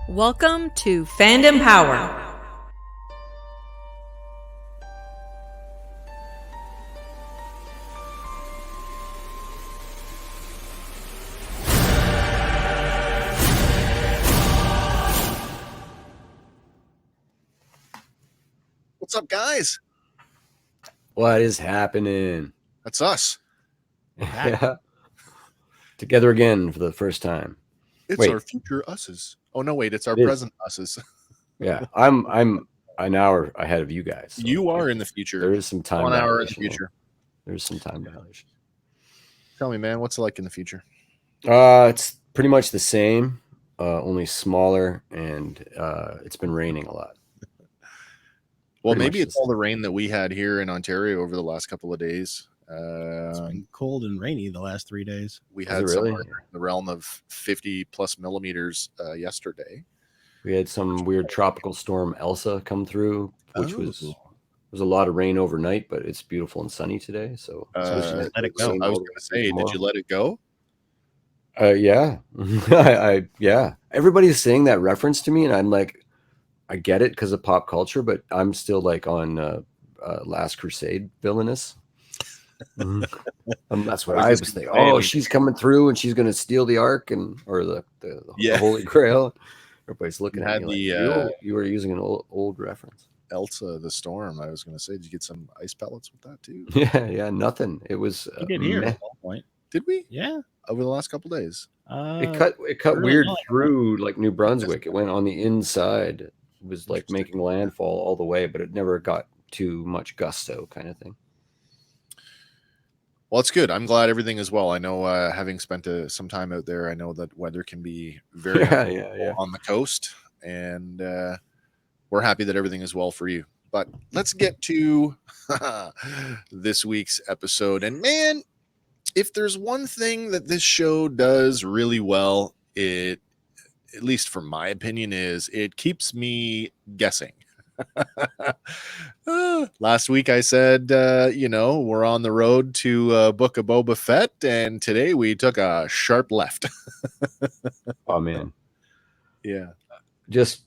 Welcome to Fandom Power. What's up, guys? What is happening? That's us. Yeah. Together again for the first time. It's our future us's. Oh no, wait, it's our present us's. Yeah, I'm an hour ahead of you guys. So you are in the future. There is some time. 1 hour in the future. There's some time violation. Tell me, man, what's it like in the future? It's pretty much the same, only smaller, and it's been raining a lot. Well, maybe it's all the rain that we had here in Ontario over the last couple of days. It's been cold and rainy the last 3 days. We had somewhere in the realm of 50 plus millimeters yesterday. We had some weird tropical storm Elsa come through, which was a lot of rain overnight, but it's beautiful and sunny today. So let it go. I was going to say, did you let it go? Yeah, yeah. Everybody's saying that reference to me, and I'm like, I get it because of pop culture, but I'm still like on Last Crusade villainous. That's what I was thinking. Oh, she's coming through and she's going to steal the Ark or the Holy Grail. Everybody's looking at me like, you were using an old reference. Elsa the Storm. I was going to say, did you get some ice pellets with that too? Yeah, nothing. It was. We did here at one point. Did we? Yeah. Over the last couple of days. It cut weird through like New Brunswick. It went on the inside. It was like making landfall all the way, but it never got too much gusto kind of thing. Well, it's good. I'm glad everything is well. I know, having spent some time out there, I know that weather can be very on the coast, and we're happy that everything is well for you. But let's get to this week's episode. And man, if there's one thing that this show does really well, it, at least from my opinion, is it keeps me guessing. Last week I said, we're on the road to book a Boba Fett, and today we took a sharp left. Oh man, yeah, just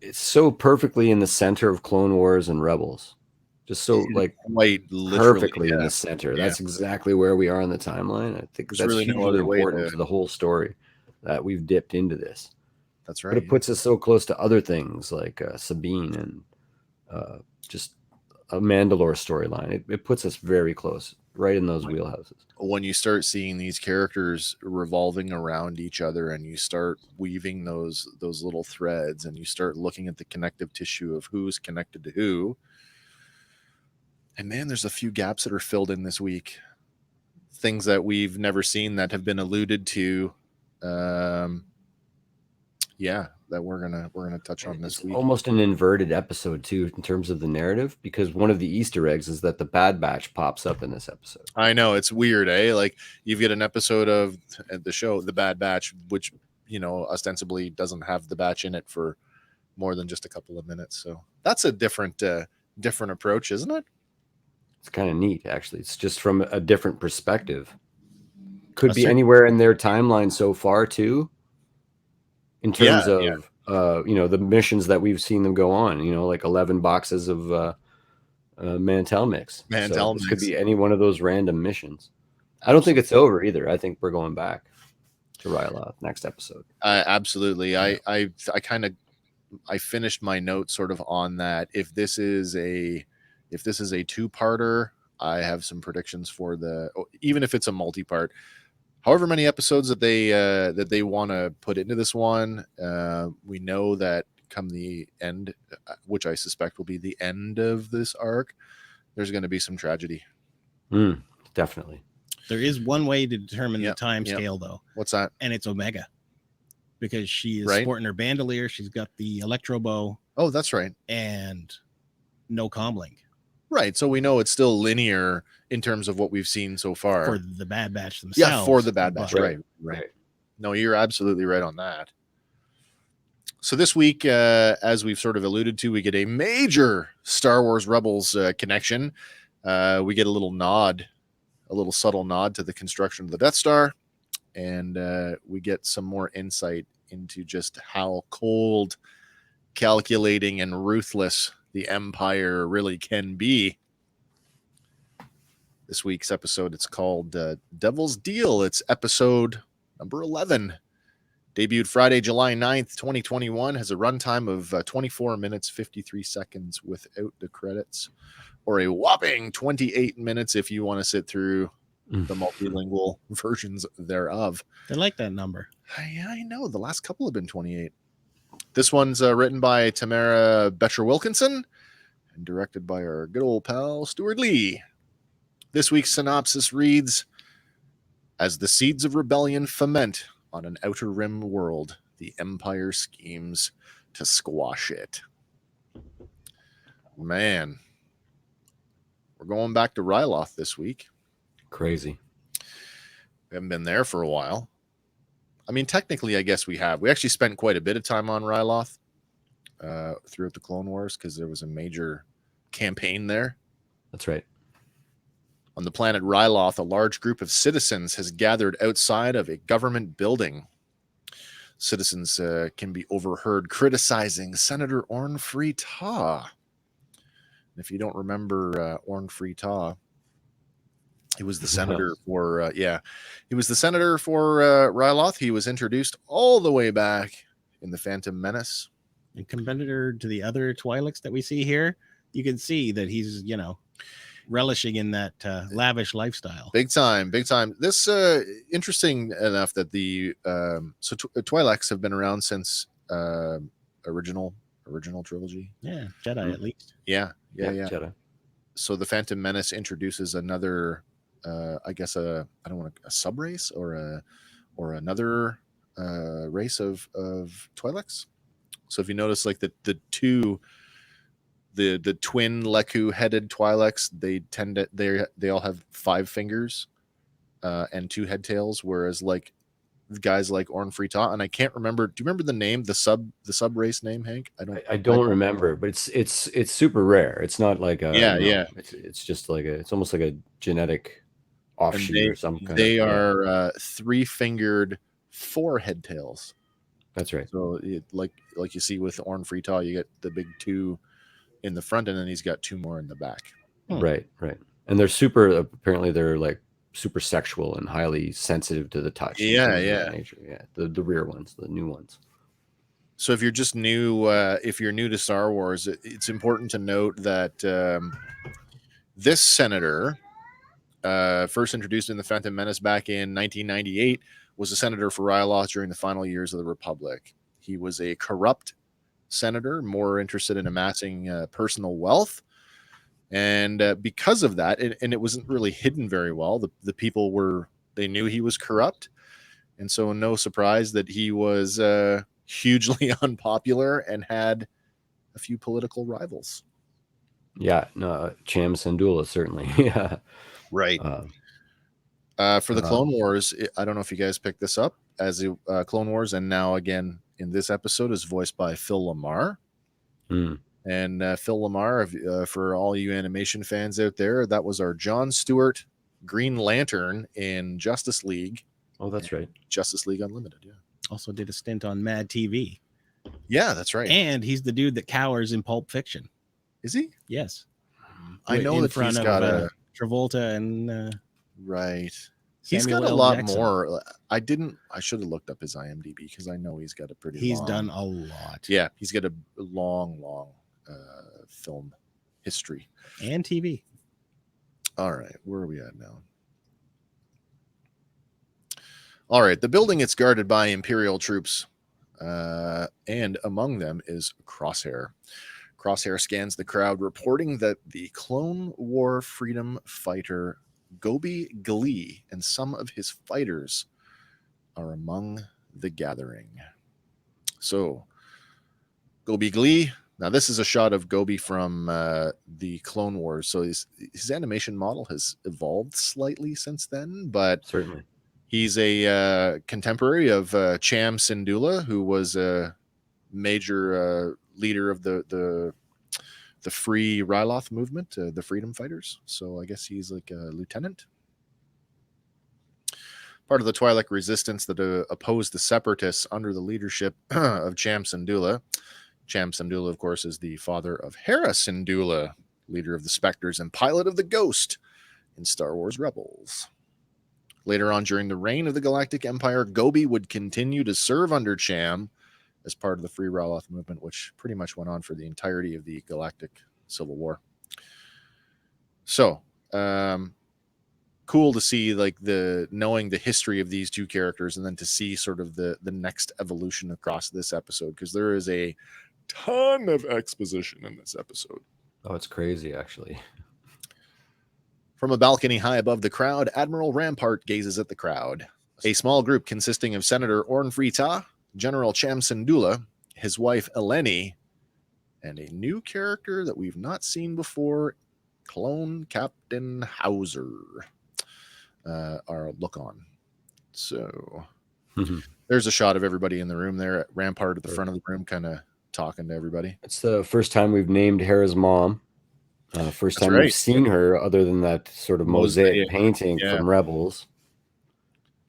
it's so perfectly in the center of Clone Wars and Rebels, just so like perfectly in the center. Yeah. That's exactly where we are in the timeline. I think that's really important to the whole story that we've dipped into this. That's right. But it puts us so close to other things like Sabine and just a Mandalore storyline. It puts us very close, right in those wheelhouses. When you start seeing these characters revolving around each other and you start weaving those little threads and you start looking at the connective tissue of who's connected to who. And man, there's a few gaps that are filled in this week. Things that we've never seen that have been alluded to. That we're gonna touch on this week. Almost an inverted episode too, in terms of the narrative, because one of the Easter eggs is that the Bad Batch pops up in this episode. I know, it's weird, eh? Like you get an episode of the show, The Bad Batch, which ostensibly doesn't have the batch in it for more than just a couple of minutes. So that's a different approach, isn't it? It's kind of neat, actually. It's just from a different perspective. Could be anywhere in their timeline so far too. In terms of the missions that we've seen them go on, like 11 boxes of Mantel mix. Mantel mix. This could be any one of those random missions. I don't think it's over either. I think we're going back to Ryloth next episode. Absolutely. Yeah. I finished my note sort of on that. If this is a two-parter, I have some predictions for even if it's a multi-part. However many episodes that they want to put into this one, we know that come the end, which I suspect will be the end of this arc, there's going to be some tragedy. Definitely. There is one way to determine the time scale, though. What's that? And it's Omega, because she is sporting her bandolier. She's got the electro bow. Oh, that's right. And no comlink. Right, so we know it's still linear in terms of what we've seen so far. For the Bad Batch themselves. Yeah, for the Bad Batch, right. No, you're absolutely right on that. So this week, as we've sort of alluded to, we get a major Star Wars Rebels connection. We get a little subtle nod to the construction of the Death Star, and we get some more insight into just how cold, calculating, and ruthless the Empire really can be. This week's episode, it's called Devil's Deal. It's episode number 11. Debuted Friday, July 9th, 2021. Has a runtime of 24 minutes, 53 seconds without the credits, or a whopping 28 minutes if you want to sit through the multilingual versions thereof. I like that number. I know. The last couple have been 28. This one's written by Tamara Becher-Wilkinson and directed by our good old pal, Stuart Lee. This week's synopsis reads, as the seeds of rebellion foment on an outer rim world, the Empire schemes to squash it. Man, we're going back to Ryloth this week. Crazy. We haven't been there for a while. I mean, technically, I guess we have. We actually spent quite a bit of time on Ryloth throughout the Clone Wars because there was a major campaign there. That's right. On the planet Ryloth, a large group of citizens has gathered outside of a government building. Citizens can be overheard criticizing Senator Orn Free Taa. If you don't remember Orn Free Taa, he was the senator for, he was the senator for Ryloth. He was introduced all the way back in the Phantom Menace. And compared to the other Twi'leks that we see here, you can see that he's, relishing in that lavish lifestyle. Big time. This interesting enough that the Twi'leks have been around since original trilogy. Yeah, Jedi at least. Yeah. Jedi. So the Phantom Menace introduces another, I guess a sub race or another race of Twi'leks. So if you notice, like the two. The twin Leku headed Twi'leks, they all have 5 fingers and 2 head tails, whereas like guys like Orn Free Taa, and I can't remember. Do you remember the name, the sub race name, Hank? I don't remember, but it's super rare. It's not like a It's just like it's almost like a genetic offshoot or some kind. They are 3-fingered 4 head tails. That's right. So like you see with Orn Free Taa, you get the big 2 in the front, and then he's got 2 more in the back. Right. And they're apparently they're like super sexual and highly sensitive to the touch. Nature. The rear ones, the new ones. So if you're just new, if you're new to Star Wars, it's important to note that this senator, first introduced in the Phantom Menace back in 1998, was a senator for Ryloth during the final years of the Republic. He was a corrupt senator, more interested in amassing personal wealth, and because of that, and it wasn't really hidden very well. The people they knew he was corrupt, and so no surprise that he was hugely unpopular and had a few political rivals. Yeah, no, Cham Syndulla certainly. Yeah, right. For the Clone Wars, I don't know if you guys picked this up as Clone Wars, and now again in this episode is voiced by Phil Lamar. And Phil Lamar, for all you animation fans out there, that was our Jon Stewart Green Lantern in Justice League. Oh, that's right. Justice League Unlimited, yeah. Also did a stint on Mad TV. Yeah, that's right. And he's the dude that cowers in Pulp Fiction. Is he? Yes. I know that he's got a Travolta and right. Samuel he's got a L. lot Jackson. more. I should have looked up his IMDb because I know he's got a pretty. He's done a lot. Yeah, he's got a long film history and TV. All right, where are we at now? All right, the building is guarded by Imperial troops, and among them is Crosshair. Crosshair scans the crowd, reporting that the Clone War freedom fighter Gobi Glee and some of his fighters are among the gathering. So, Gobi Glee. Now, this is a shot of Gobi from the Clone Wars. So his animation model has evolved slightly since then, but certainly he's a contemporary of Cham Syndulla, who was a major leader of the Free Ryloth movement, the Freedom Fighters. So I guess he's like a lieutenant. part of the Twi'lek resistance that opposed the Separatists under the leadership of Cham Syndulla. Cham Syndulla, of course, is the father of Hera Syndulla, leader of the Spectres and pilot of the Ghost in Star Wars Rebels. Later on, during the reign of the Galactic Empire, Gobi would continue to serve under Cham as part of the Free Raloth movement, which pretty much went on for the entirety of the Galactic Civil War. So, cool to see like knowing the history of these two characters, and then to see sort of the next evolution across this episode, because there is a ton of exposition in this episode. Oh, it's crazy, actually. From a balcony high above the crowd, Admiral Rampart gazes at the crowd. A small group consisting of Senator Orn Frita, General Cham Syndulla, his wife Eleni, and a new character that we've not seen before, Clone Captain Hauser, are look on. So there's a shot of everybody in the room there at Rampart at the front of the room, kind of talking to everybody. It's the first time we've named Hera's mom. First time we've seen her, other than that sort of mosaic painting from Rebels.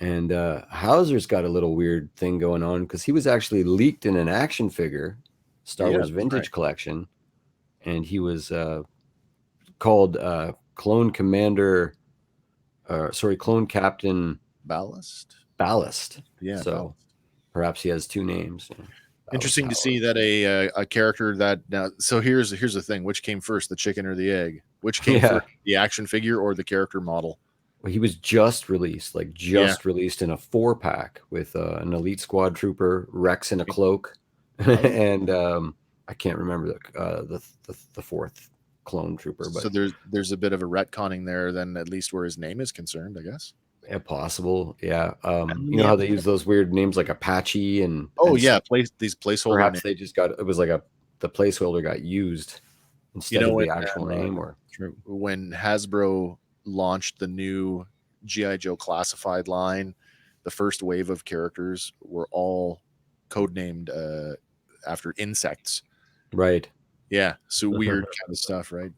And Hauser's got a little weird thing going on, because he was actually leaked in an action figure, Star Wars Vintage Collection, and he was called Clone Captain Ballast. Yeah. So perhaps he has two names. Interesting to see that a character that now. So here's the thing: which came first, the chicken or the egg? Which came first, the action figure or the character model? Well, he was just released, released in a 4-pack with an Elite Squad Trooper, Rex in a cloak, and I can't remember the fourth clone trooper. But so there's a bit of a retconning there, then, at least where his name is concerned, I guess. Yeah, possible. Yeah. You know how they use those weird names like Apache and these placeholder perhaps names. They just got, it was like the placeholder got used instead of the actual name. Or when Hasbro launched the new G.I. Joe classified line, the first wave of characters were all codenamed after insects. Right. Yeah. So weird kind of stuff, right?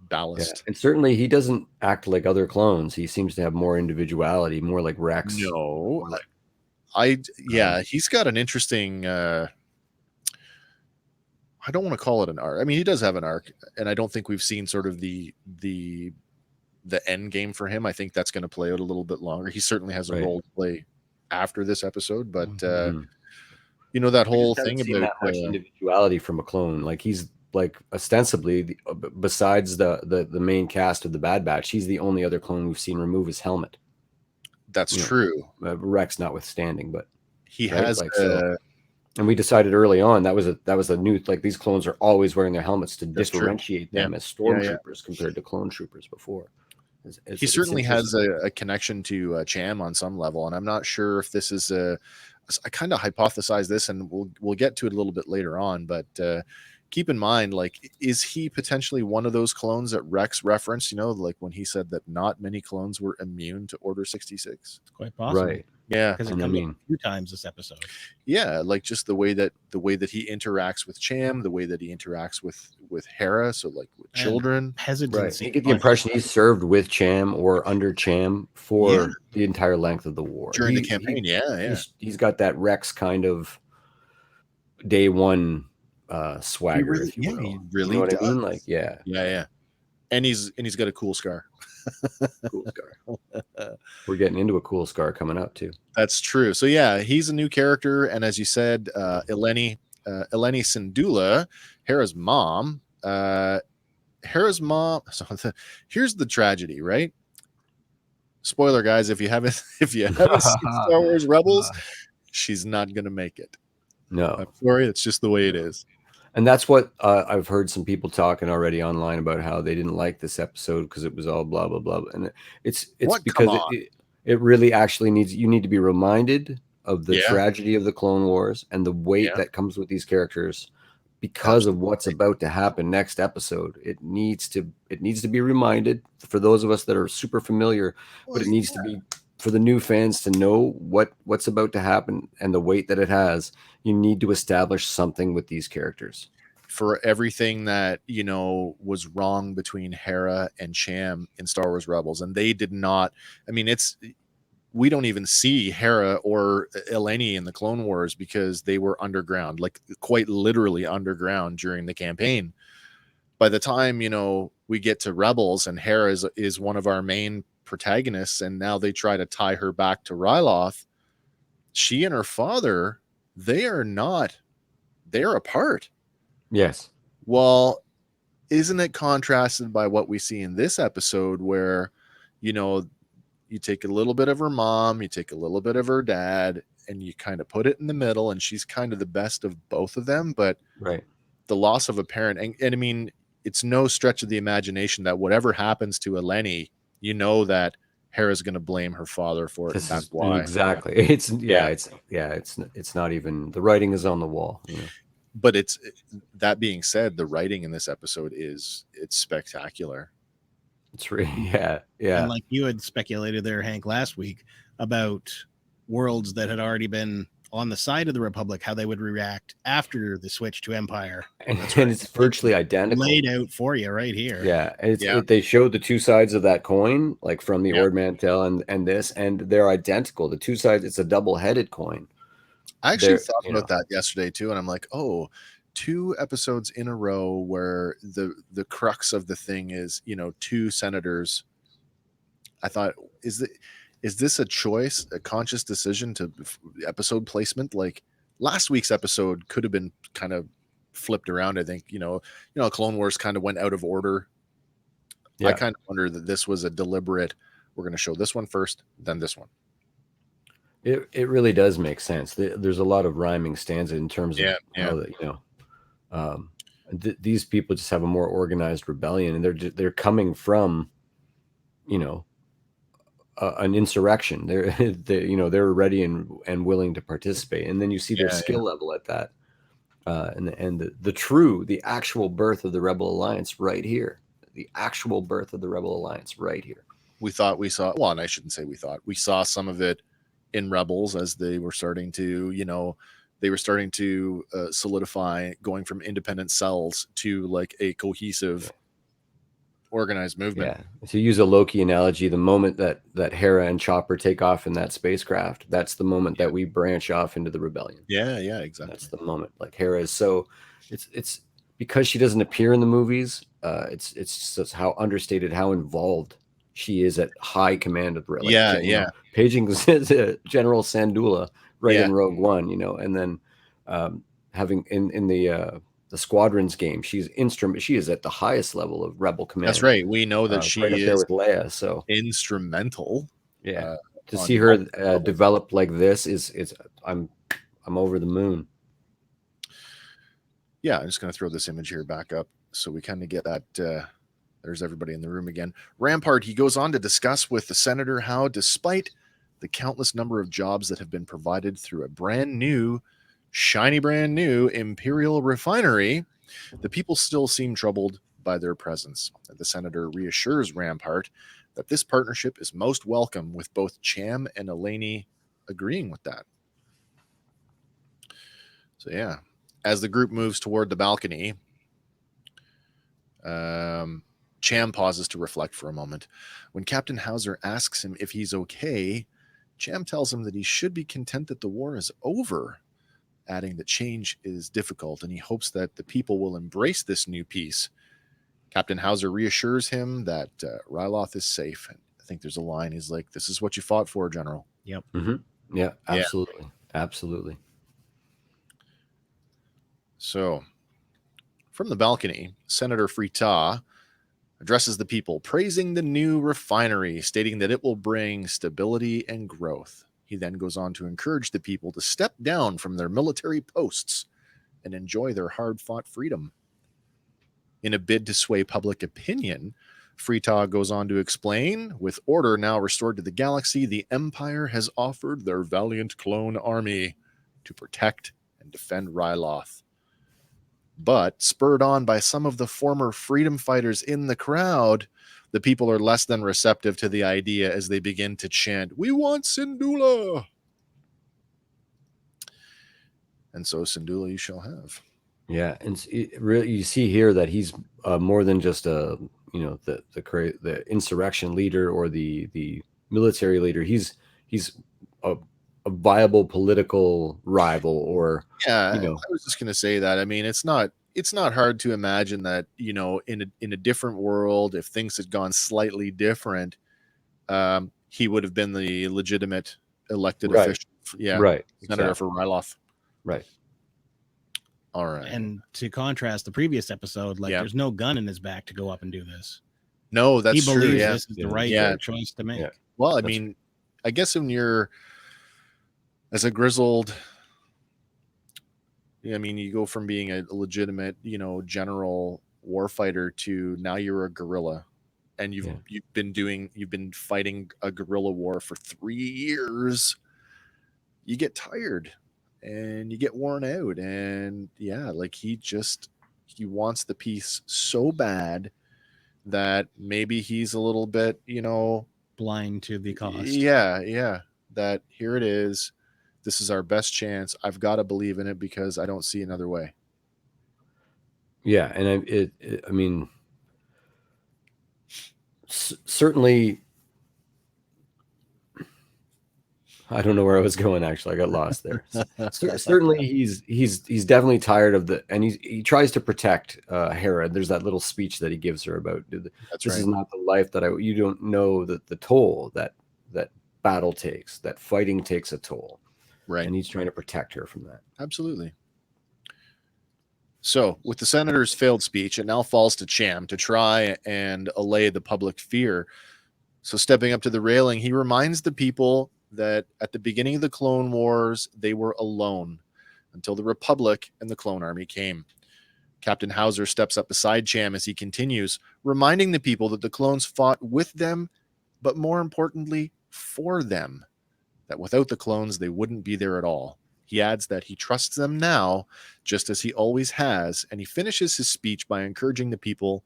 Ballast. Yeah. And certainly he doesn't act like other clones. He seems to have more individuality, more like Rex. No. He's got an interesting I don't want to call it an arc. I mean, he does have an arc, and I don't think we've seen sort of the end game for him. I think that's going to play out a little bit longer. He certainly has a role to play after this episode, but you know, that whole thing about that much individuality from a clone. Like, he's like ostensibly, besides the main cast of the Bad Batch, he's the only other clone we've seen remove his helmet. That's true. Rex notwithstanding, but he has. And we decided early on that was a new, like, these clones are always wearing their helmets to differentiate them as stormtroopers compared to clone troopers before. He certainly has a connection to Cham on some level, and I'm not sure if this is I kind of hypothesize this, and we'll get to it a little bit later on, but keep in mind, like, is he potentially one of those clones that Rex referenced, you know, like when he said that not many clones were immune to Order 66? It's quite possible. Right. Yeah. Because it comes up a few times this episode. Yeah, like just the way that he interacts with Cham, the way that he interacts with Hera, so like with children. Hesitancy. You get the impression he's served with Cham or under Cham for the entire length of the war. During the campaign, he's got that Rex kind of day one swagger. He really you know does. What I mean? Like, yeah. And he's got a cool scar. Cool scar. We're getting into a cool scar coming up too. That's true. So yeah, he's a new character, and as you said, Eleni Syndulla, Hera's mom. So here's the tragedy, right? Spoiler, guys, if you haven't seen Star Wars Rebels, she's not gonna make it. No, I'm sorry, it's just the way it is. And that's what I've heard some people talking already online about, how they didn't like this episode because it was all blah blah blah. And it's because it really actually you need to be reminded of the tragedy of the Clone Wars and the weight that comes with these characters because of what's about to happen next episode. It needs to be reminded for those of us that are super familiar, but it needs to be for the new fans to know what's about to happen and the weight that it has. You need to establish something with these characters. For everything that, you know, was wrong between Hera and Cham in Star Wars Rebels, and they did not. I mean, we don't even see Hera or Eleni in the Clone Wars because they were underground, like quite literally underground during the campaign. By the time, you know, we get to Rebels and Hera is one of our main protagonists, and now they try to tie her back to Ryloth, she and her father, they're apart. Yes. Well, isn't it contrasted by what we see in this episode where, you know, you take a little bit of her mom, you take a little bit of her dad, and you kind of put it in the middle, and she's kind of the best of both of them. But right, the loss of a parent, and I mean, it's no stretch of the imagination that whatever happens to Eleni, you know that Hera's going to blame her father for it. That's why. Exactly. It's not even, the writing is on the wall. You know? But it's, that being said, the writing in this episode it's spectacular. It's really, yeah. And like you had speculated there, Hank, last week about worlds that had already been on the side of the Republic, how they would react after the switch to Empire. And it's virtually identical. Laid out for you right here. Yeah. And they showed the two sides of that coin, like from the Ord Mantell and this, and they're identical. The two sides, it's a double-headed coin. I actually thought about that yesterday too, and I'm like, oh, 2 episodes in a row where the crux of the thing is, you know, 2 senators. I thought, is this a choice, a conscious decision to episode placement? Like last week's episode could have been kind of flipped around. I think, you know, Clone Wars kind of went out of order. I kind of wonder that this was a deliberate, we're going to show this one first, then this one. It really does make sense. There's a lot of rhyming stanza in terms of how that, you know, these people just have a more organized rebellion, and they're coming from, you know, an insurrection. They're ready and willing to participate, and then you see their skill level at that, and the actual birth of the Rebel Alliance right here. The actual birth of the Rebel Alliance right here. We thought we saw, well, and I shouldn't say we thought, we saw some of it in Rebels as they were starting to, you know, solidify, going from independent cells to like a cohesive, organized movement. Yeah. To use a Loki analogy, the moment that Hera and Chopper take off in that spacecraft, that's the moment that we branch off into the rebellion. Yeah, exactly. That's the moment. Like Hera is so, it's because she doesn't appear in the movies. It's just how understated, how involved she is at high command of the paging General Sandula in Rogue One, you know, and then having in the Squadrons game, she is at the highest level of Rebel command. That's right. We know that she right is there with Leia, so instrumental. Yeah, to see her develop like this is I'm over the moon. Yeah, I'm just going to throw this image here back up so we kind of get that. There's everybody in the room again. Rampart, he goes on to discuss with the senator how, despite the countless number of jobs that have been provided through a shiny brand new Imperial refinery, the people still seem troubled by their presence. The senator reassures Rampart that this partnership is most welcome, with both Cham and Eleni agreeing with that. So yeah, as the group moves toward the balcony, Cham pauses to reflect for a moment. When Captain Hauser asks him if he's okay, Cham tells him that he should be content that the war is over, adding that change is difficult and he hopes that the people will embrace this new peace. Captain Hauser reassures him that Ryloth is safe. And I think there's a line, he's like, "This is what you fought for, General." Yep. Mm-hmm. Yeah, absolutely. Yeah. Absolutely. So, from the balcony, Senator Frita addresses the people, praising the new refinery, stating that it will bring stability and growth. He then goes on to encourage the people to step down from their military posts and enjoy their hard-fought freedom. In a bid to sway public opinion, Frita goes on to explain, with order now restored to the galaxy, the Empire has offered their valiant clone army to protect and defend Ryloth. But, spurred on by some of the former freedom fighters in the crowd, the people are less than receptive to the idea as they begin to chant, "We want Syndulla!" And so Syndulla you shall have. Yeah, and really, you see here that he's more than just the insurrection leader or the military leader. He's he's a viable political rival, or I was just going to say that. I mean, it's not hard to imagine that, in a different world, if things had gone slightly different, he would have been the legitimate elected official. Right. Senator for Ryloth. Right. All right. And to contrast the previous episode, there's no gun in his back to go up and do this. No, that's true. He believes this is the right choice to make. Yeah. Well, I mean, I guess when you're as a grizzled, I mean, you go from being a legitimate, general warfighter to now you're a guerrilla, and you've been fighting a guerrilla war for 3 years. You get tired and you get worn out, and he wants the peace so bad that maybe he's a little bit, blind to the cost. Yeah. That here it is. This is our best chance. I've got to believe in it because I don't see another way. Yeah, and I mean, certainly, I don't know where I was going. Actually, I got lost there. Certainly, he's definitely tired of and he tries to protect Hera. There's that little speech that he gives her about this is not the life that you don't know the toll that battle takes, that fighting takes a toll. Right. And he's trying to protect her from that. Absolutely. So, with the senator's failed speech, it now falls to Cham to try and allay the public fear. So, stepping up to the railing, he reminds the people that at the beginning of the Clone Wars, they were alone until the Republic and the Clone Army came. Captain Hauser steps up beside Cham as he continues, reminding the people that the clones fought with them, but more importantly, for them. That without the clones, they wouldn't be there at all. He adds that he trusts them now, just as he always has, and he finishes his speech by encouraging the people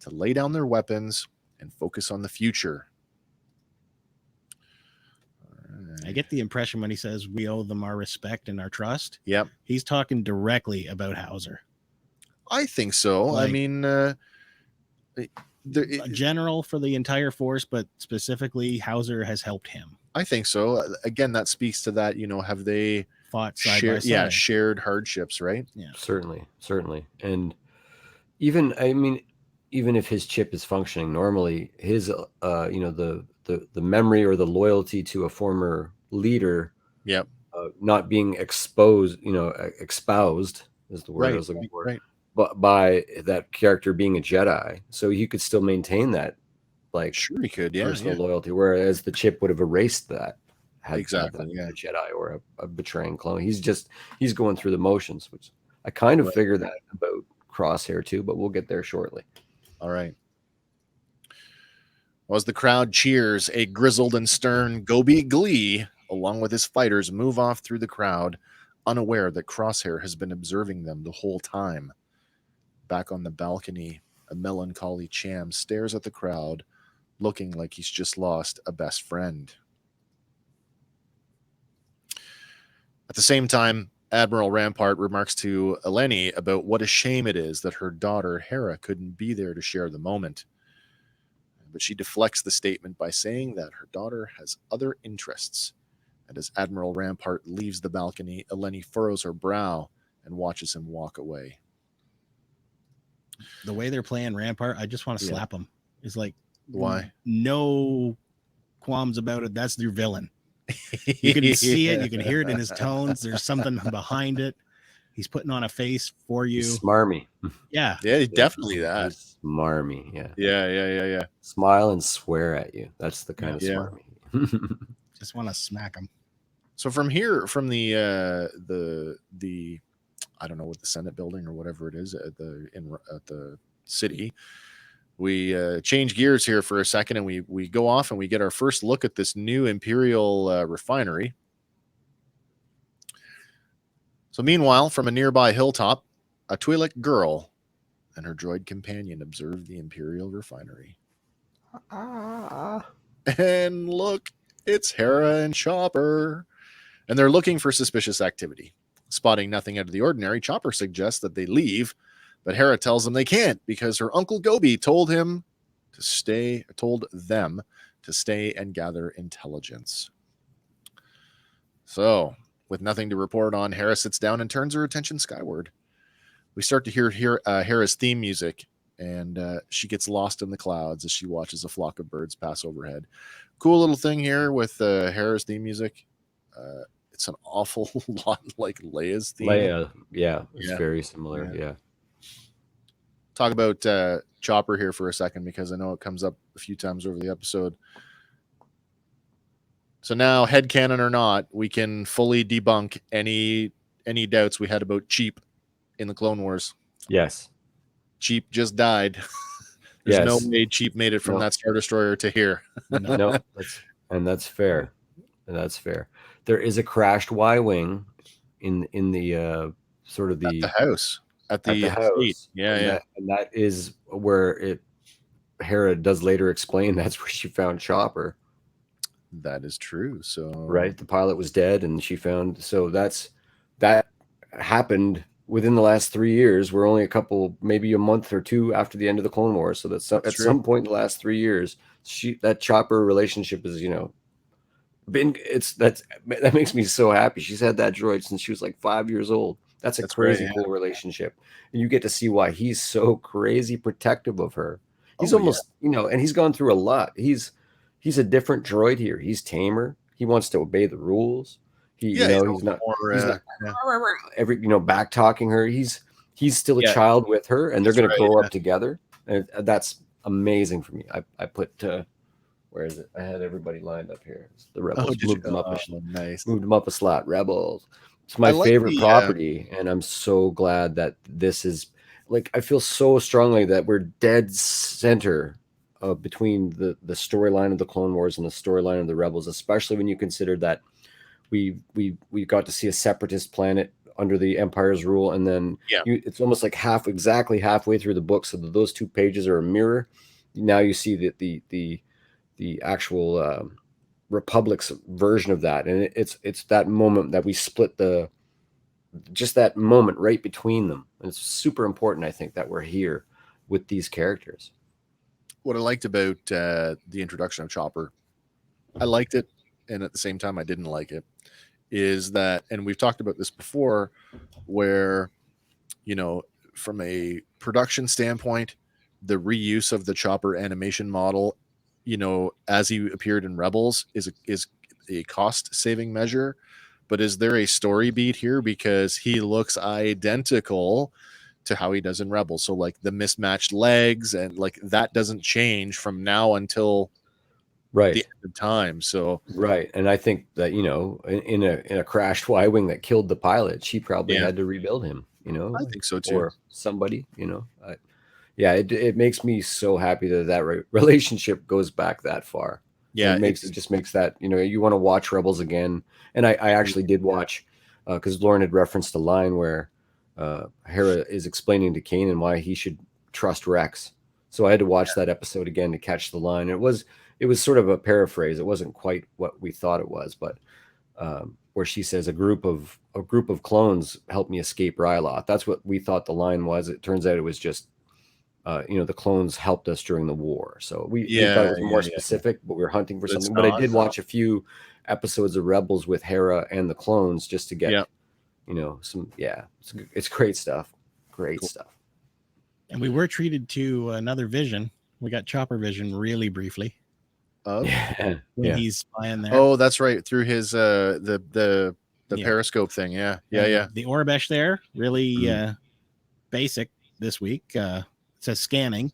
to lay down their weapons and focus on the future. I get the impression when he says we owe them our respect and our trust. Yep. He's talking directly about Hauser. I think so. I mean, a general for the entire force, but specifically Hauser has helped him. I think so. Again, that speaks to that, have they fought side by side? Yeah, shared hardships, right? Yeah. Certainly. And even if his chip is functioning normally, his the memory or the loyalty to a former leader, not being espoused is the word I was looking for. Right. But by that character being a Jedi, so he could still maintain that, sure he could, personal loyalty. Whereas the chip would have erased that. Exactly. A Jedi or a betraying clone. He's going through the motions, which I kind of figured that about Crosshair too, but we'll get there shortly. All right. Well, as the crowd cheers, a grizzled and stern Gobi Glee, along with his fighters, move off through the crowd, unaware that Crosshair has been observing them the whole time. Back on the balcony, a melancholy Cham stares at the crowd, looking like he's just lost a best friend. At the same time, Admiral Rampart remarks to Eleni about what a shame it is that her daughter, Hera, couldn't be there to share the moment. But she deflects the statement by saying that her daughter has other interests. And as Admiral Rampart leaves the balcony, Eleni furrows her brow and watches him walk away. The way they're playing Rampart, I just want to slap him. It's like, why? No qualms about it. That's your villain. You can see it. You can hear it in his tones. There's something behind it. He's putting on a face for you. He's smarmy. Yeah. Yeah, definitely that. He's smarmy. Yeah. Yeah. Smile and swear at you. That's the kind of smarmy. Just want to smack him. So from here, from the I don't know what the Senate building or whatever it is at the city, we change gears here for a second, and we go off and we get our first look at this new Imperial refinery. So meanwhile, from a nearby hilltop, a Twi'lek girl and her droid companion observe the Imperial refinery. And look, it's Hera and Chopper. And they're looking for suspicious activity. Spotting nothing out of the ordinary, Chopper suggests that they leave, but Hera tells them they can't because her Uncle Gobi told them to stay and gather intelligence. So, with nothing to report on, Hera sits down and turns her attention skyward. We start to hear Hera's theme music, and she gets lost in the clouds as she watches a flock of birds pass overhead. Cool little thing here with Hera's theme music. It's an awful lot like Leia's theme. Leia, yeah, it's very similar. Yeah. Talk about Chopper here for a second, because I know it comes up a few times over the episode. So now, headcanon or not, we can fully debunk any doubts we had about Cheap in the Clone Wars. Yes. Cheap just died. There's no way Cheap made it from that Star Destroyer to here. No, that's fair. That's fair. There is a crashed Y-wing in the sort of the house. At the house. Yeah. And that is where Hera does later explain that's where she found Chopper. That is true. So right, the pilot was dead, and she found. So that happened within the last 3 years. We're only maybe a month or two after the end of the Clone Wars. So that's at some point in the last 3 years, that Chopper relationship is, that makes me so happy. She's had that droid since she was like 5 years old. That's a crazy cool relationship, and you get to see why he's so crazy protective of her. He's almost, and he's gone through a lot. He's a different droid here. He's tamer. He wants to obey the rules. He's not back talking her. He's still a child with her, and they're going to grow up together. And that's amazing for me. I put where is it? I had everybody lined up here. The Rebels moved them up. Moved them up a slot. Rebels. It's my favorite property, and I'm so glad that this is I feel so strongly that we're dead center between the storyline of the Clone Wars and the storyline of the Rebels, especially when you consider that we got to see a separatist planet under the Empire's rule, and then it's almost like exactly halfway through the book, so that those 2 pages are a mirror. Now you see that the actual Republic's version of that, and it's that moment that we split just that moment right between them, and it's super important, I think, that we're here with these characters. What I liked about the introduction of Chopper, I liked it, and at the same time I didn't like it, is that, and we've talked about this before, where from a production standpoint, the reuse of the Chopper animation model, as he appeared in Rebels, is a cost saving measure. But is there a story beat here, because he looks identical to how he does in Rebels? So the mismatched legs and that doesn't change from now until the end of time. So and I think that in a crashed Y-wing that killed the pilot, she probably had to rebuild him. I think so too. Or somebody. It makes me so happy that relationship goes back that far. Yeah, it just makes that you want to watch Rebels again. And I actually did watch because Lauren had referenced a line where Hera is explaining to Kanan why he should trust Rex. So I had to watch that episode again to catch the line. It was sort of a paraphrase. It wasn't quite what we thought it was, but where she says a group of clones helped me escape Ryloth. That's what we thought the line was. It turns out it was just the clones helped us during the war. So we thought it was more specific, but we were hunting for something. But I did watch a few episodes of Rebels with Hera and the clones just to get it's great stuff. Great stuff. And we were treated to another vision. We got Chopper vision really briefly. When he's flying there. Oh, that's right. Through his the periscope thing. Yeah. The Orbesh there, really basic this week. It says scanning.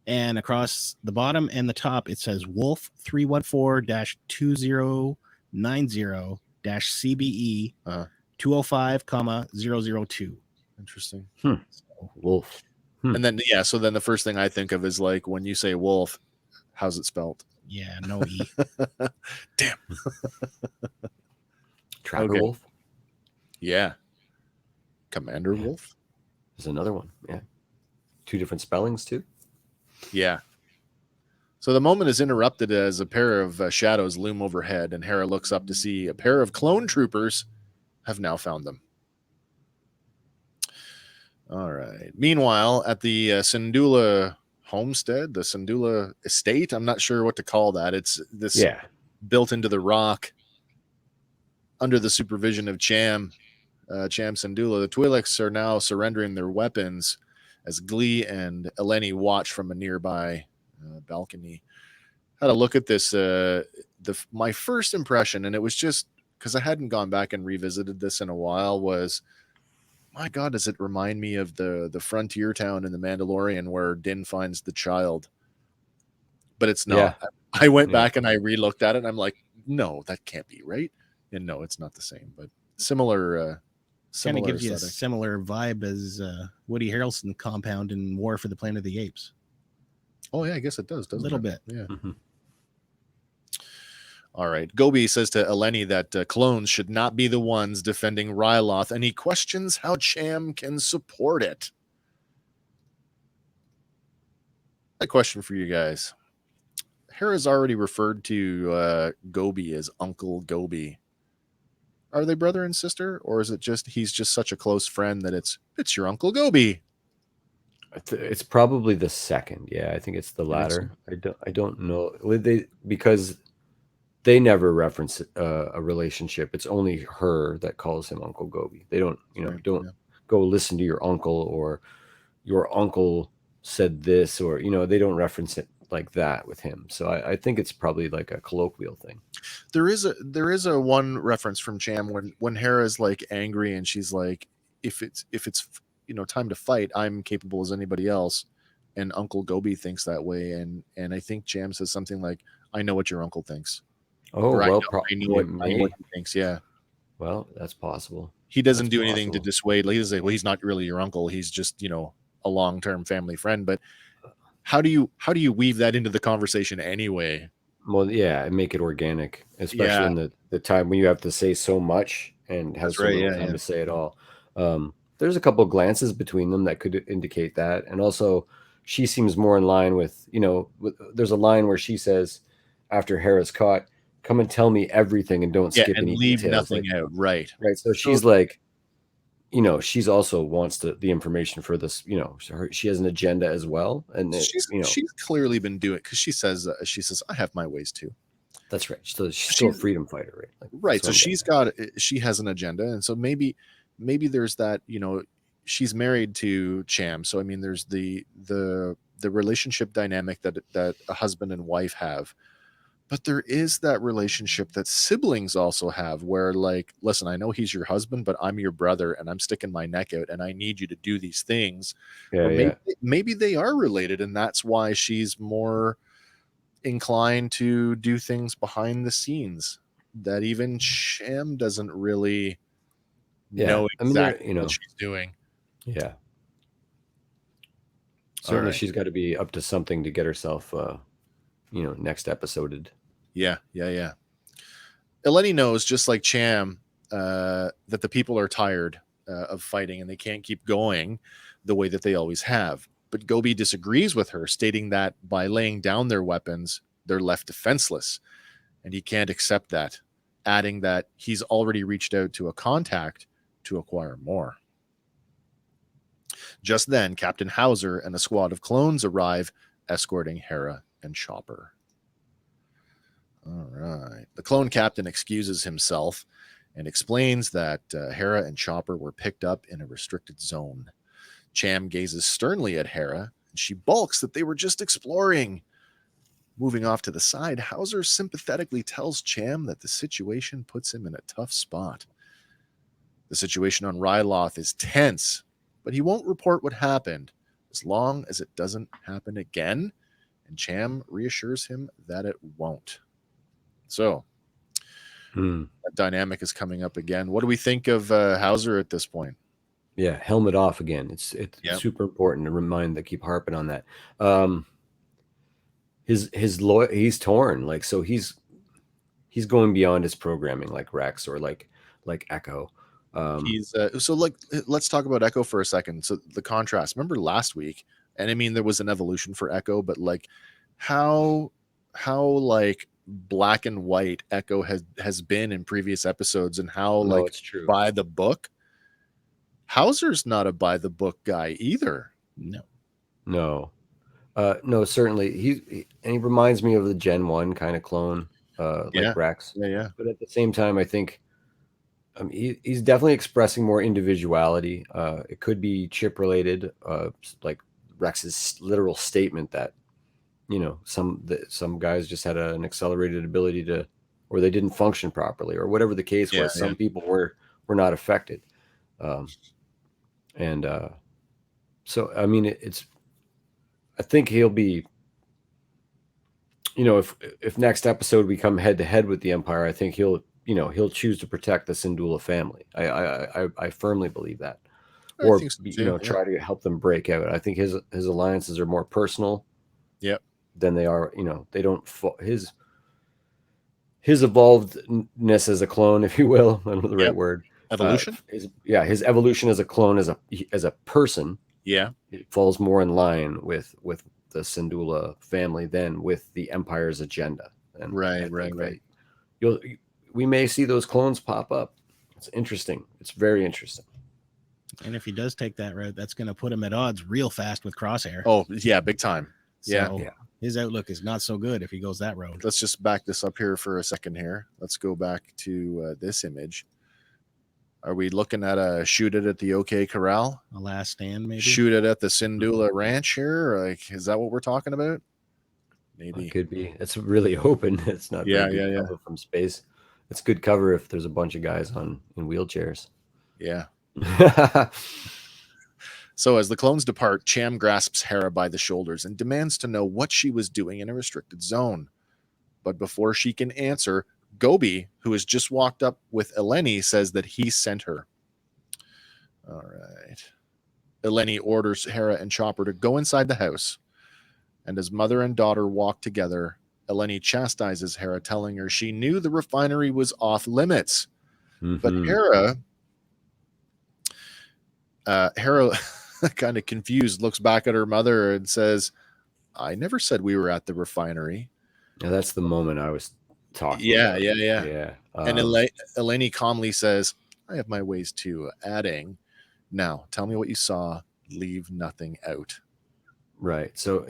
And across the bottom and the top, it says Wolf 314-2090-CBE 205,002. Interesting. So, Wolf. And then so then the first thing I think of is when you say wolf, how's it spelled? Yeah, no E. Damn. Tracker Wolf. Yeah. Commander Wolf. There's another one. Yeah. 2 different spellings too. Yeah. So the moment is interrupted as a pair of shadows loom overhead, and Hera looks up to see a pair of clone troopers have now found them. All right. Meanwhile, at the Syndulla homestead, the Syndulla estate, I'm not sure what to call that. It's this built into the rock. under the supervision of Cham Syndulla, the Twi'leks are now surrendering their weapons as Glee and Eleni watch from a nearby balcony. Had a look at this. My first impression, and it was just because I hadn't gone back and revisited this in a while, was, my God, does it remind me of the frontier town in The Mandalorian where Din finds the child? But it's not. Yeah. I went back and I re-looked at it, and I'm like, no, that can't be right. And no, it's not the same, but similar. Kind of gives you a aesthetic. similar vibe as Woody Harrelson compound in War for the Planet of the Apes. Oh yeah, I guess it does. A little bit. Yeah. Mm-hmm. All right. Gobi says to Eleni that clones should not be the ones defending Ryloth, and he questions how Cham can support it. A question for you guys. Hera's already referred to Gobi as Uncle Gobi. Are they brother and sister, or is it just he's just such a close friend that it's your Uncle Gobi? It's probably the second. Yeah, I think it's the latter. I don't know because they never reference a relationship. It's only her that calls him Uncle Gobi. They don't go listen to your uncle, or your uncle said this, or they don't reference it like that with him. So I think it's probably like a colloquial thing. There is a one reference from Cham when Hera's like angry and she's like, if it's time to fight, I'm capable as anybody else, and Uncle Gobi thinks that way, and I think Cham says something like, I know what your uncle thinks. Oh, well, I know what he thinks. Yeah. Well, that's possible. He doesn't do anything to dissuade. He doesn't say, well, he's not really your uncle. He's just, a long-term family friend. But how do you weave that into the conversation anyway? Well, yeah, and make it organic, especially in the time when you have to say so much and have so little time to say it all. There's a couple glances between them that could indicate that. And also, she seems more in line with, there's a line where she says, after Hera's caught, come and tell me everything and don't skip any leave details. Nothing out. Right. So she's like, she's also wants the information for this, she has an agenda as well. And she's clearly been doing it because she says, I have my ways too. That's right. She's still a freedom fighter, right? Like, right. So she has an agenda. And so maybe there's that, she's married to Cham. So, I mean, there's the relationship dynamic that a husband and wife have. But there is that relationship that siblings also have where, like, listen, I know he's your husband, but I'm your brother and I'm sticking my neck out and I need you to do these things. Maybe they are related, and that's why she's more inclined to do things behind the scenes that even Cham doesn't really know exactly what she's doing. Yeah. Certainly she's got to be up to something to get herself next episoded. Yeah. Eleni knows, just like Cham, that the people are tired of fighting and they can't keep going the way that they always have. But Gobi disagrees with her, stating that by laying down their weapons, they're left defenseless. And he can't accept that, adding that he's already reached out to a contact to acquire more. Just then, Captain Hauser and a squad of clones arrive, escorting Hera and Chopper. All right. The clone captain excuses himself and explains that Hera and Chopper were picked up in a restricted zone. Cham gazes sternly at Hera, and she balks that they were just exploring. Moving off to the side, Hauser sympathetically tells Cham that the situation puts him in a tough spot. The situation on Ryloth is tense, but he won't report what happened as long as it doesn't happen again. And Cham reassures him that it won't. So that dynamic is coming up again. What do we think of Hauser at this point? Yeah, helmet off again. It's super important to keep harping on that. He's torn, like, so he's going beyond his programming, like Rex or like Echo. Let's talk about Echo for a second. So the contrast. Remember last week, and I mean there was an evolution for Echo, but like how like black and white Echo has been in previous episodes, and how it's true. By the book. Hauser's not a by the book guy either. No, certainly he reminds me of the Gen 1 kind of clone, like Rex. Yeah. But at the same time, I think He's definitely expressing more individuality. It could be chip related, like Rex's literal statement that, some guys just had an accelerated ability to, or they didn't function properly, or whatever the case was. Some people were not affected. So, I mean, I think he'll be, if next episode we come head to head with the Empire, I think he'll choose to protect the Syndulla family. I firmly believe that, or think so too, try to help them break out. I think his alliances are more personal. Yep. Than they are. They don't his evolvedness as a clone, if you will. I don't know the right word. Evolution. His evolution as a clone, as a person. Yeah. It falls more in line with the Syndulla family than with the Empire's agenda. And right. We may see those clones pop up. It's interesting. It's very interesting. And if he does take that route, that's going to put him at odds real fast with Crosshair. Oh yeah, big time. So his outlook is not so good if he goes that road. Let's just back this up here for a second here. Let's go back to this image. Are we looking at a shoot it at the OK Corral? A last stand, maybe? Shoot it at the Syndulla Ranch here? Like, is that what we're talking about? Maybe. It could be. It's really open. It's not cover from space. It's good cover if there's a bunch of guys in wheelchairs. Yeah. So as the clones depart, Cham grasps Hera by the shoulders and demands to know what she was doing in a restricted zone. But before she can answer, Gobi, who has just walked up with Eleni, says that he sent her. All right. Eleni orders Hera and Chopper to go inside the house. And as mother and daughter walk together, Eleni chastises Hera, telling her she knew the refinery was off limits. Mm-hmm. But Hera kind of confused, looks back at her mother and says, I never said we were at the refinery. Yeah, that's the moment I was talking about. Yeah. And Eleni calmly says, I have my ways too, adding, now tell me what you saw, leave nothing out. Right. So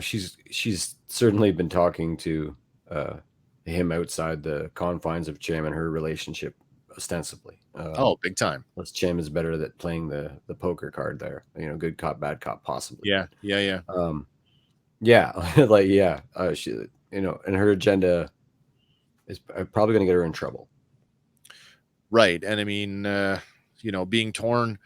she's certainly been talking to him outside the confines of Cham and her relationship, ostensibly. Big time. Plus Cham is better at playing the poker card there. Good cop, bad cop, possibly. Yeah. She, and her agenda is probably going to get her in trouble. Right. And I mean, being torn,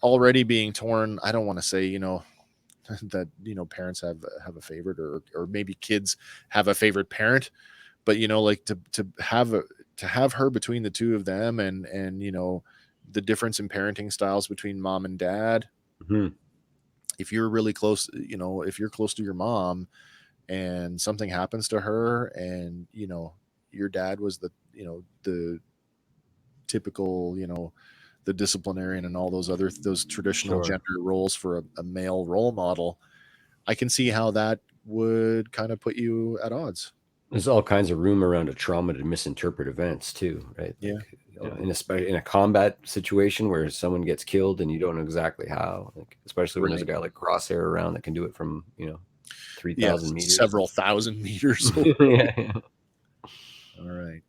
already being torn. I don't want to say, that, parents have a favorite or maybe kids have a favorite parent, but, like to have her between the two of them and, the difference in parenting styles between mom and dad. Mm-hmm. If you're really close, if you're close to your mom and something happens to her and, your dad was the typical, the disciplinarian and all those traditional gender roles for a male role model, I can see how that would kind of put you at odds. There's all kinds of room around a trauma to misinterpret events too, right? Yeah. In a combat situation where someone gets killed and you don't know exactly how, especially when there's a guy like Crosshair around that can do it from 3,000 meters, several thousand meters. Yeah. All right.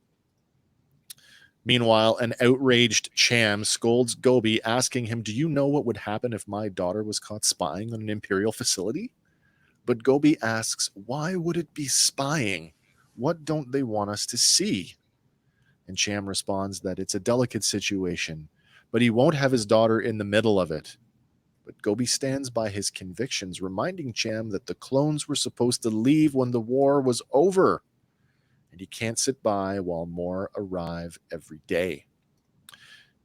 Meanwhile, an outraged Cham scolds Gobi, asking him, do you know what would happen if my daughter was caught spying on an Imperial facility? But Gobi asks, why would it be spying? What don't they want us to see? And Cham responds that it's a delicate situation, but he won't have his daughter in the middle of it. But Gobi stands by his convictions, reminding Cham that the clones were supposed to leave when the war was over. And he can't sit by while more arrive every day.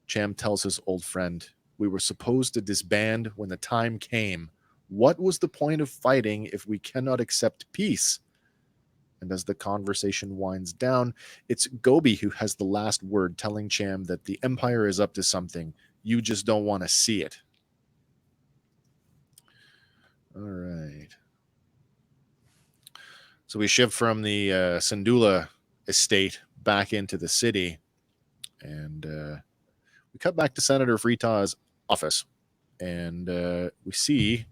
Cham tells his old friend, we were supposed to disband when the time came. What was the point of fighting if we cannot accept peace? And as the conversation winds down, it's Gobi who has the last word, telling Cham that the Empire is up to something. You just don't want to see it. All right. So we shift from the Syndulla estate back into the city, and we cut back to Senator Freeta's office, and we see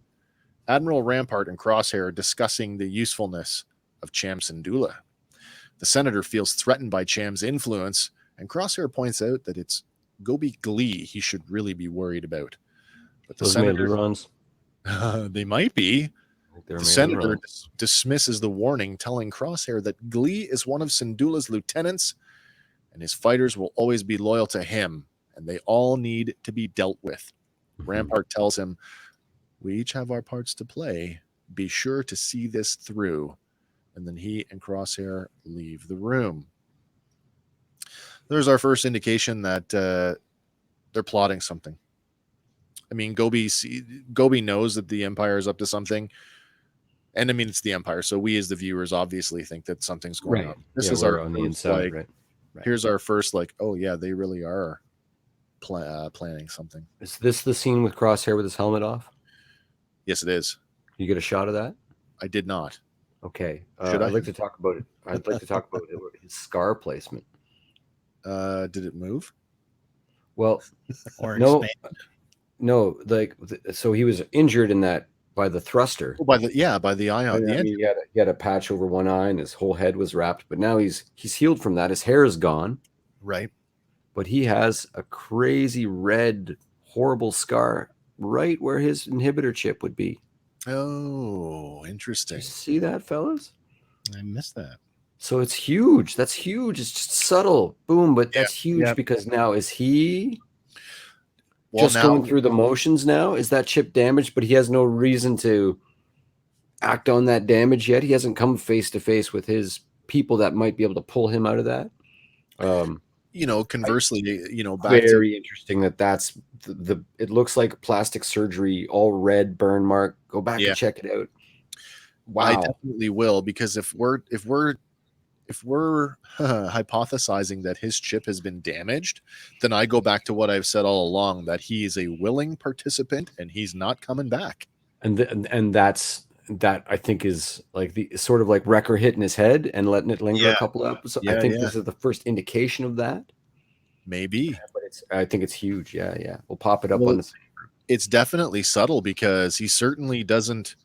Admiral Rampart and Crosshair discussing the usefulness of Cham Syndulla. The senator feels threatened by Cham's influence And Crosshair points out that it's Gobi Glee he should really be worried about. But the senator, they might be. The senator dismisses the warning, telling Crosshair that Glee is one of Syndulla's lieutenants, and his fighters will always be loyal to him, and they all need to be dealt with. Rampart tells him, we each have our parts to play. Be sure to see this through. And then he and Crosshair leave the room. There's our first indication that they're plotting something. I mean, Gobi knows that the Empire is up to something. And I mean, it's the Empire. So we as the viewers obviously think that something's going on. This is our on the inside, right? Here's our first, oh yeah, they really are planning something. Is this the scene with Crosshair with his helmet off? Yes, it is. You get a shot of that? I did not. Okay. I'd like to talk about it. I'd like to talk about his scar placement. Did it move? Well, or no. So he was injured in that by the thruster. Oh, by the eye on the end. He had a patch over one eye, and his whole head was wrapped. But now he's healed from that. His hair is gone. Right. But he has a crazy red, horrible scar right where his inhibitor chip would be. Oh, interesting. You see that, fellas? I missed that. So it's huge. That's huge. It's just subtle. Boom. But that's huge because now is he going through the motions now? Is that chip damaged? But he has no reason to act on that damage yet. He hasn't come face to face with his people that might be able to pull him out of that. Conversely, very interesting that's it looks like plastic surgery, all red burn mark. Go back and check it out. Wow. I definitely will, because if we're hypothesizing that his chip has been damaged, then I go back to what I've said all along, that he is a willing participant and he's not coming back. And that's I think is like the sort of like Wrecker hitting his head and letting it linger a couple of episodes. I think this is the first indication of that. Maybe. But I think it's huge. Yeah. We'll pop it up on the. It's definitely subtle because he certainly doesn't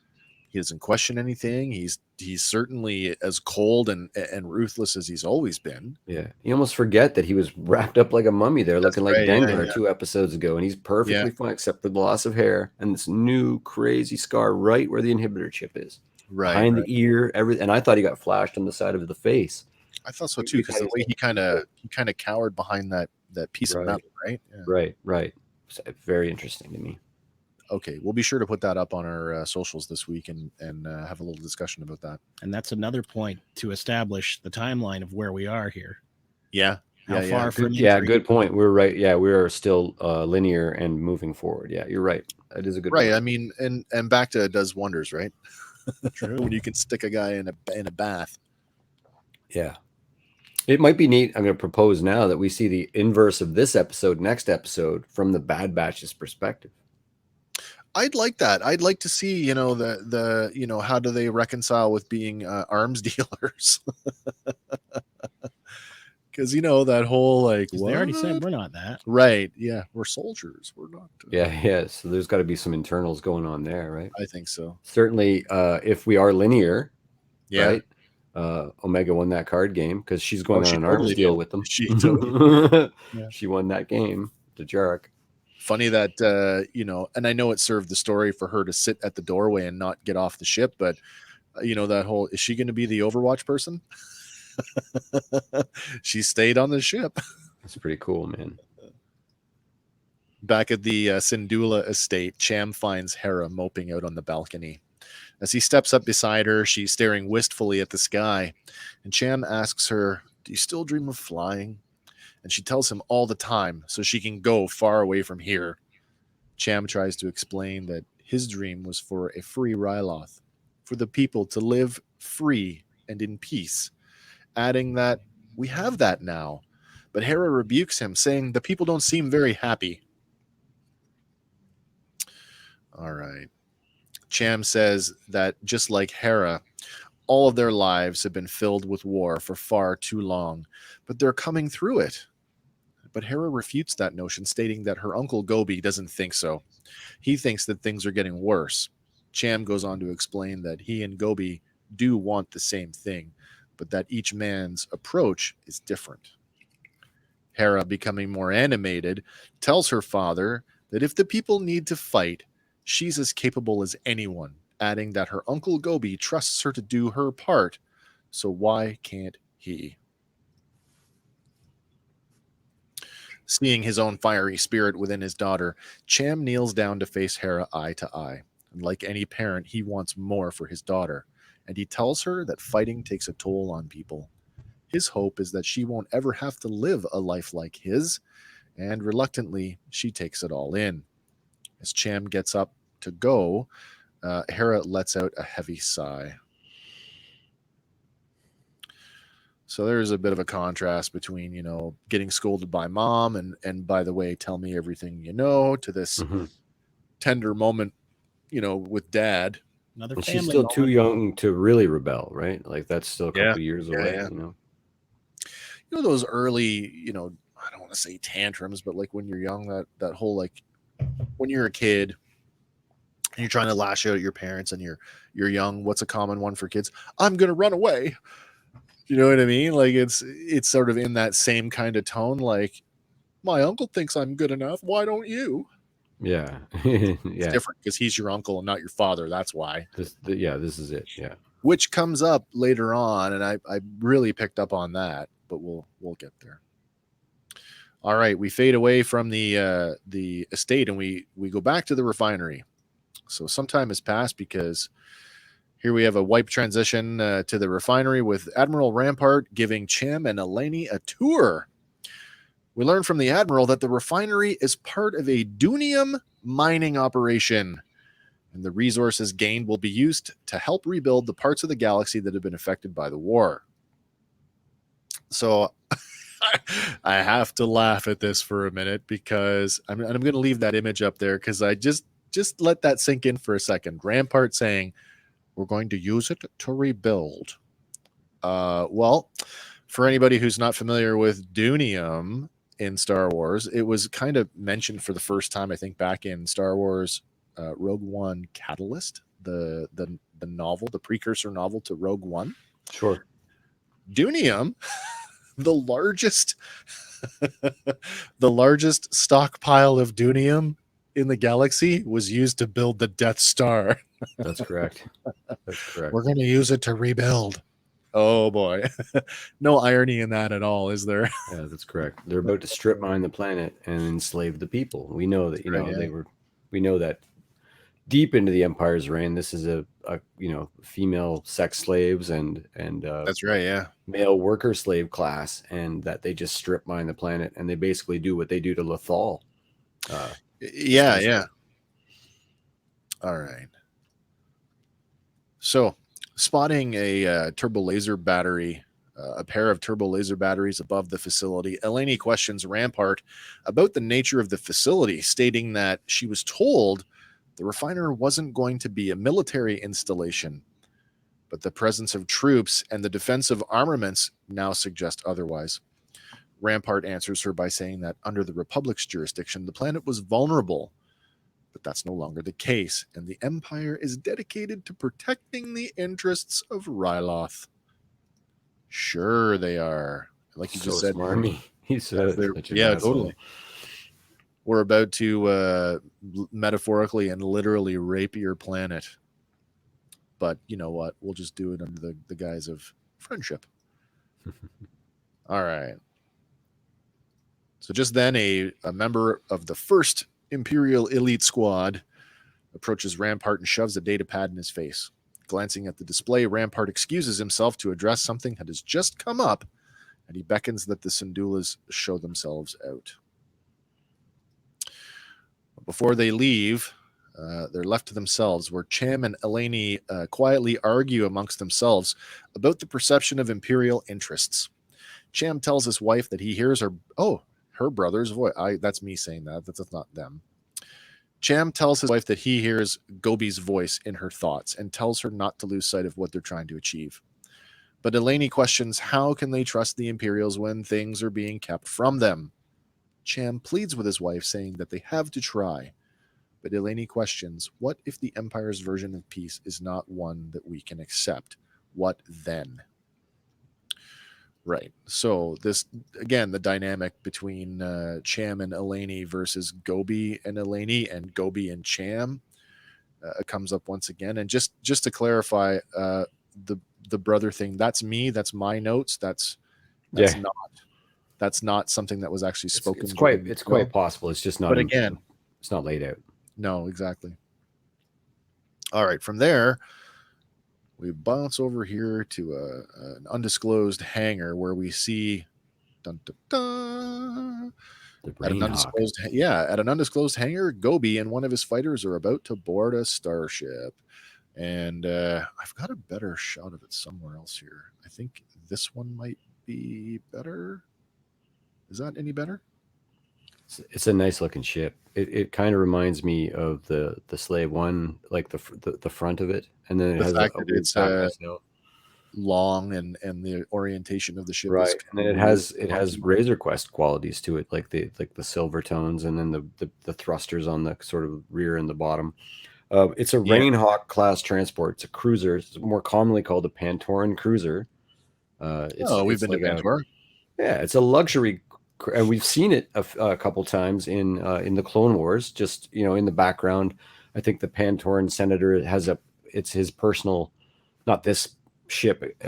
question anything. He's certainly as cold and ruthless as he's always been. Yeah. You almost forget that he was wrapped up like a mummy there, looking like Dengar 2 episodes ago, and he's perfectly fine except for the loss of hair and this new crazy scar right where the inhibitor chip is. Right. Behind the ear, everything. And I thought he got flashed on the side of the face. I thought so too, because the way he kind of cowered behind that piece of metal, right? Yeah. Right. It's very interesting to me. Okay, we'll be sure to put that up on our socials this week and have a little discussion about that. And that's another point to establish the timeline of where we are here. Yeah. How far from good point. We're right. Yeah, we are still linear and moving forward. Yeah, you're right. That is a good point. I mean, and Bacta does wonders, right? True. When you can stick a guy in a bath. Yeah. It might be neat. I'm going to propose now that we see the inverse of this episode, next episode, from the Bad Batch's perspective. I'd like that. I'd like to see, the how do they reconcile with being arms dealers? Because that whole they already said we're not that, right? Yeah, we're soldiers. We're not. Yeah. So there's got to be some internals going on there, right? I think so. Certainly, if we are linear, right? Omega won that card game because she's going on an arms deal with them. She won that game to Jarek. Funny that and I know it served the story for her to sit at the doorway and not get off the ship, but that whole, is she going to be the Overwatch person? She stayed on the ship. That's pretty cool, man. Back at the Syndulla estate, Cham finds Hera moping out on the balcony. As he steps up beside her, she's staring wistfully at the sky, and Cham asks her, "Do you still dream of flying?" And she tells him all the time so she can go far away from here. Cham tries to explain that his dream was for a free Ryloth, for the people to live free and in peace, adding that we have that now. But Hera rebukes him, saying the people don't seem very happy. All right. Cham says that just like Hera, all of their lives have been filled with war for far too long, but they're coming through it. But Hera refutes that notion, stating that her uncle Gobi doesn't think so. He thinks that things are getting worse. Cham goes on to explain that he and Gobi do want the same thing, but that each man's approach is different. Hera, becoming more animated, tells her father that if the people need to fight, she's as capable as anyone, adding that her uncle Gobi trusts her to do her part, so why can't he? Seeing his own fiery spirit within his daughter, Cham kneels down to face Hera eye to eye. And like any parent, he wants more for his daughter, and he tells her that fighting takes a toll on people. His hope is that she won't ever have to live a life like his, and reluctantly, she takes it all in. As Cham gets up to go, Hera lets out a heavy sigh. So there's a bit of a contrast between, getting scolded by mom and by the way, tell me everything you know, to this tender moment, with dad. Another family she's still moment. Too young to really rebel, right? Like that's still a couple years away, those early, I don't want to say tantrums, but like when you're young, that whole, like when you're a kid and you're trying to lash out at your parents and you're young, what's a common one for kids? I'm going to run away. You know what I mean? Like it's sort of in that same kind of tone. Like, my uncle thinks I'm good enough. Why don't you? Yeah. It's different because he's your uncle and not your father. That's why. This is it. Yeah. Which comes up later on, and I really picked up on that, but we'll get there. All right, we fade away from the estate and we go back to the refinery. So some time has passed because here we have a wipe transition to the refinery with Admiral Rampart giving Cham and Eleni a tour. We learn from the Admiral that the refinery is part of a Dunium mining operation, and the resources gained will be used to help rebuild the parts of the galaxy that have been affected by the war. So I have to laugh at this for a minute because I'm going to leave that image up there because I just let that sink in for a second. Rampart saying, we're going to use it to rebuild. Well, for anybody who's not familiar with Dunium in Star Wars, it was kind of mentioned for the first time, I think, back in Star Wars Rogue One Catalyst, the novel, the precursor novel to Rogue One. Sure. Dunium, the largest stockpile of Dunium in the galaxy, was used to build the Death Star. That's correct. We're going to use it to rebuild. Oh boy. No irony in that at all, is there? Yeah, that's correct. They're about to strip mine the planet and enslave the people. We know that, we know that deep into the Empire's reign, this is a female sex slaves and that's right, yeah, male worker slave class, and that they just strip mine the planet and they basically do what they do to Lothal. Yeah. All right. So, spotting a turbo laser battery, a pair of turbo laser batteries above the facility, Eleni questions Rampart about the nature of the facility, stating that she was told the refiner wasn't going to be a military installation, but the presence of troops and the defensive armaments now suggest otherwise. Rampart answers her by saying that under the Republic's jurisdiction, the planet was vulnerable, but that's no longer the case, and the Empire is dedicated to protecting the interests of Ryloth. Sure they are. Like you just said. Smarmy. He said yeah, totally. We're about to metaphorically and literally rape your planet. But you know what? We'll just do it under the guise of friendship. All right. So just then, a member of the first Imperial elite squad approaches Rampart and shoves a data pad in his face. Glancing at the display, Rampart excuses himself to address something that has just come up, and he beckons that the Syndulas show themselves out. Before they leave, they're left to themselves, where Cham and Eleni quietly argue amongst themselves about the perception of Imperial interests. Cham tells his wife that he hears her brother's voice. That's me saying that. That's not them. Cham tells his wife that he hears Gobi's voice in her thoughts and tells her not to lose sight of what they're trying to achieve. But Eleni questions how can they trust the Imperials when things are being kept from them. Cham pleads with his wife, saying that they have to try. But Eleni questions, what if the Empire's version of peace is not one that we can accept? What then? Right. So this, again, the dynamic between Cham and Eleni versus Gobi and Eleni, and Gobi and Cham comes up once again. And just to clarify, the brother thing, that's me. That's my notes. That's not something that was actually spoken. It's quite possible. It's just not. But again, it's not laid out. No, exactly. All right. From there, we bounce over here to an undisclosed hangar where we see dun, dun, dun, at an undisclosed hangar, Gobi and one of his fighters are about to board a starship. And I've got a better shot of it somewhere else here. I think this one might be better. Is that any better? It's a nice looking ship. It kind of reminds me of the Slave One, like the front of it, and then it has it's long and the orientation of the ship, right? And then it has Razor Quest qualities to it, like the silver tones, and then the thrusters on the sort of rear and the bottom. It's a Rainhawk class transport. It's a cruiser. It's more commonly called a Pantoran cruiser. We've been to Pantor. It's a luxury. And we've seen it a couple times in the Clone Wars. Just in the background, I think the Pantoran Senator it's his personal, not this ship,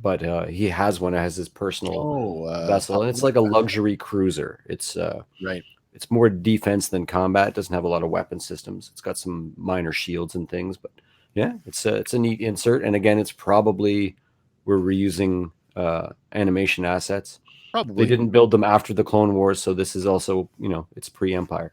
but he has one. It has his personal vessel, and it's like a luxury cruiser. It's right. It's more defense than combat. It doesn't have a lot of weapon systems. It's got some minor shields and things, but it's a neat insert. And again, it's probably we're reusing animation assets. Probably. They didn't build them after the Clone Wars, so this is also, it's pre-Empire.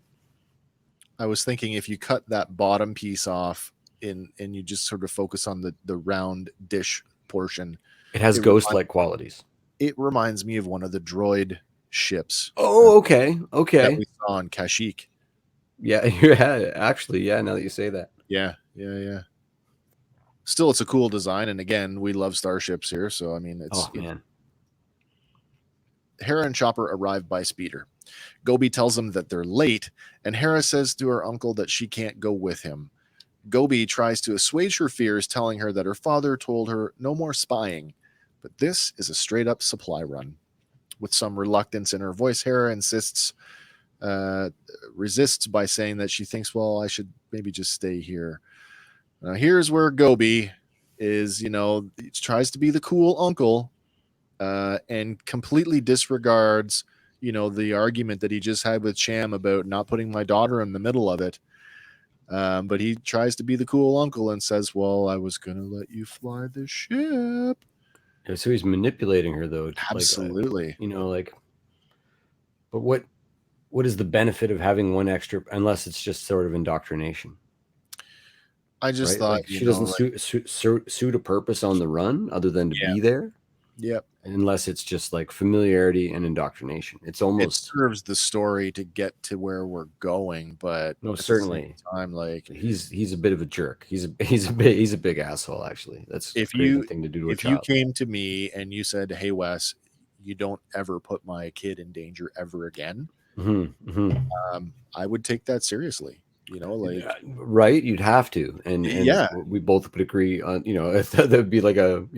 I was thinking if you cut that bottom piece off and you just sort of focus on the round dish portion. It has ghost-like qualities. It reminds me of one of the droid ships. Oh, okay. That we saw on Kashyyyk. Yeah, actually, now that you say that. Yeah. Still, it's a cool design, and again, we love starships here, so I mean, it's... Oh, man. Hera and Chopper arrive by speeder. Gobi tells them that they're late, and Hera says to her uncle that she can't go with him. Gobi tries to assuage her fears, telling her that her father told her no more spying, but this is a straight-up supply run. With some reluctance in her voice, Hera resists by saying that she thinks, well, I should maybe just stay here. Now, here's where Gobi is, tries to be the cool uncle, and completely disregards, the argument that he just had with Cham about not putting my daughter in the middle of it. But he tries to be the cool uncle and says, well, I was going to let you fly the ship. Yeah, so he's manipulating her, though. Absolutely. But what is the benefit of having one extra, unless it's just sort of indoctrination? I just thought she doesn't suit a purpose on the run other than to be there. Yep. Unless it's just like familiarity and indoctrination. It serves the story to get to where we're going, but no, certainly I'm like he's a bit of a jerk. He's a big asshole, actually. That's a thing to do to a child. If you came to me and you said, hey Wes, you don't ever put my kid in danger ever again, I would take that seriously. Right, you'd have to, and we both would agree on, that would be like a,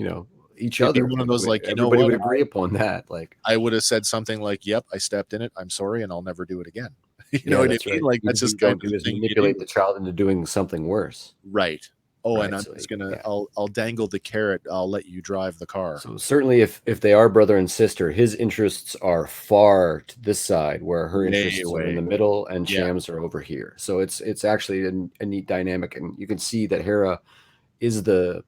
each other. One of those, like, everybody would agree upon that. Like, I would have said something like, "Yep, I stepped in it. I'm sorry, and I'll never do it again." What I mean? Right. Like, that's just going to manipulate the child into doing something worse. Right. Oh, right, and I'm just gonna, I'll dangle the carrot. I'll let you drive the car. So certainly, if they are brother and sister, his interests are far to this side, where her interests are in the middle, and Cham's are over here. So it's actually a neat dynamic, and you can see that Hera is the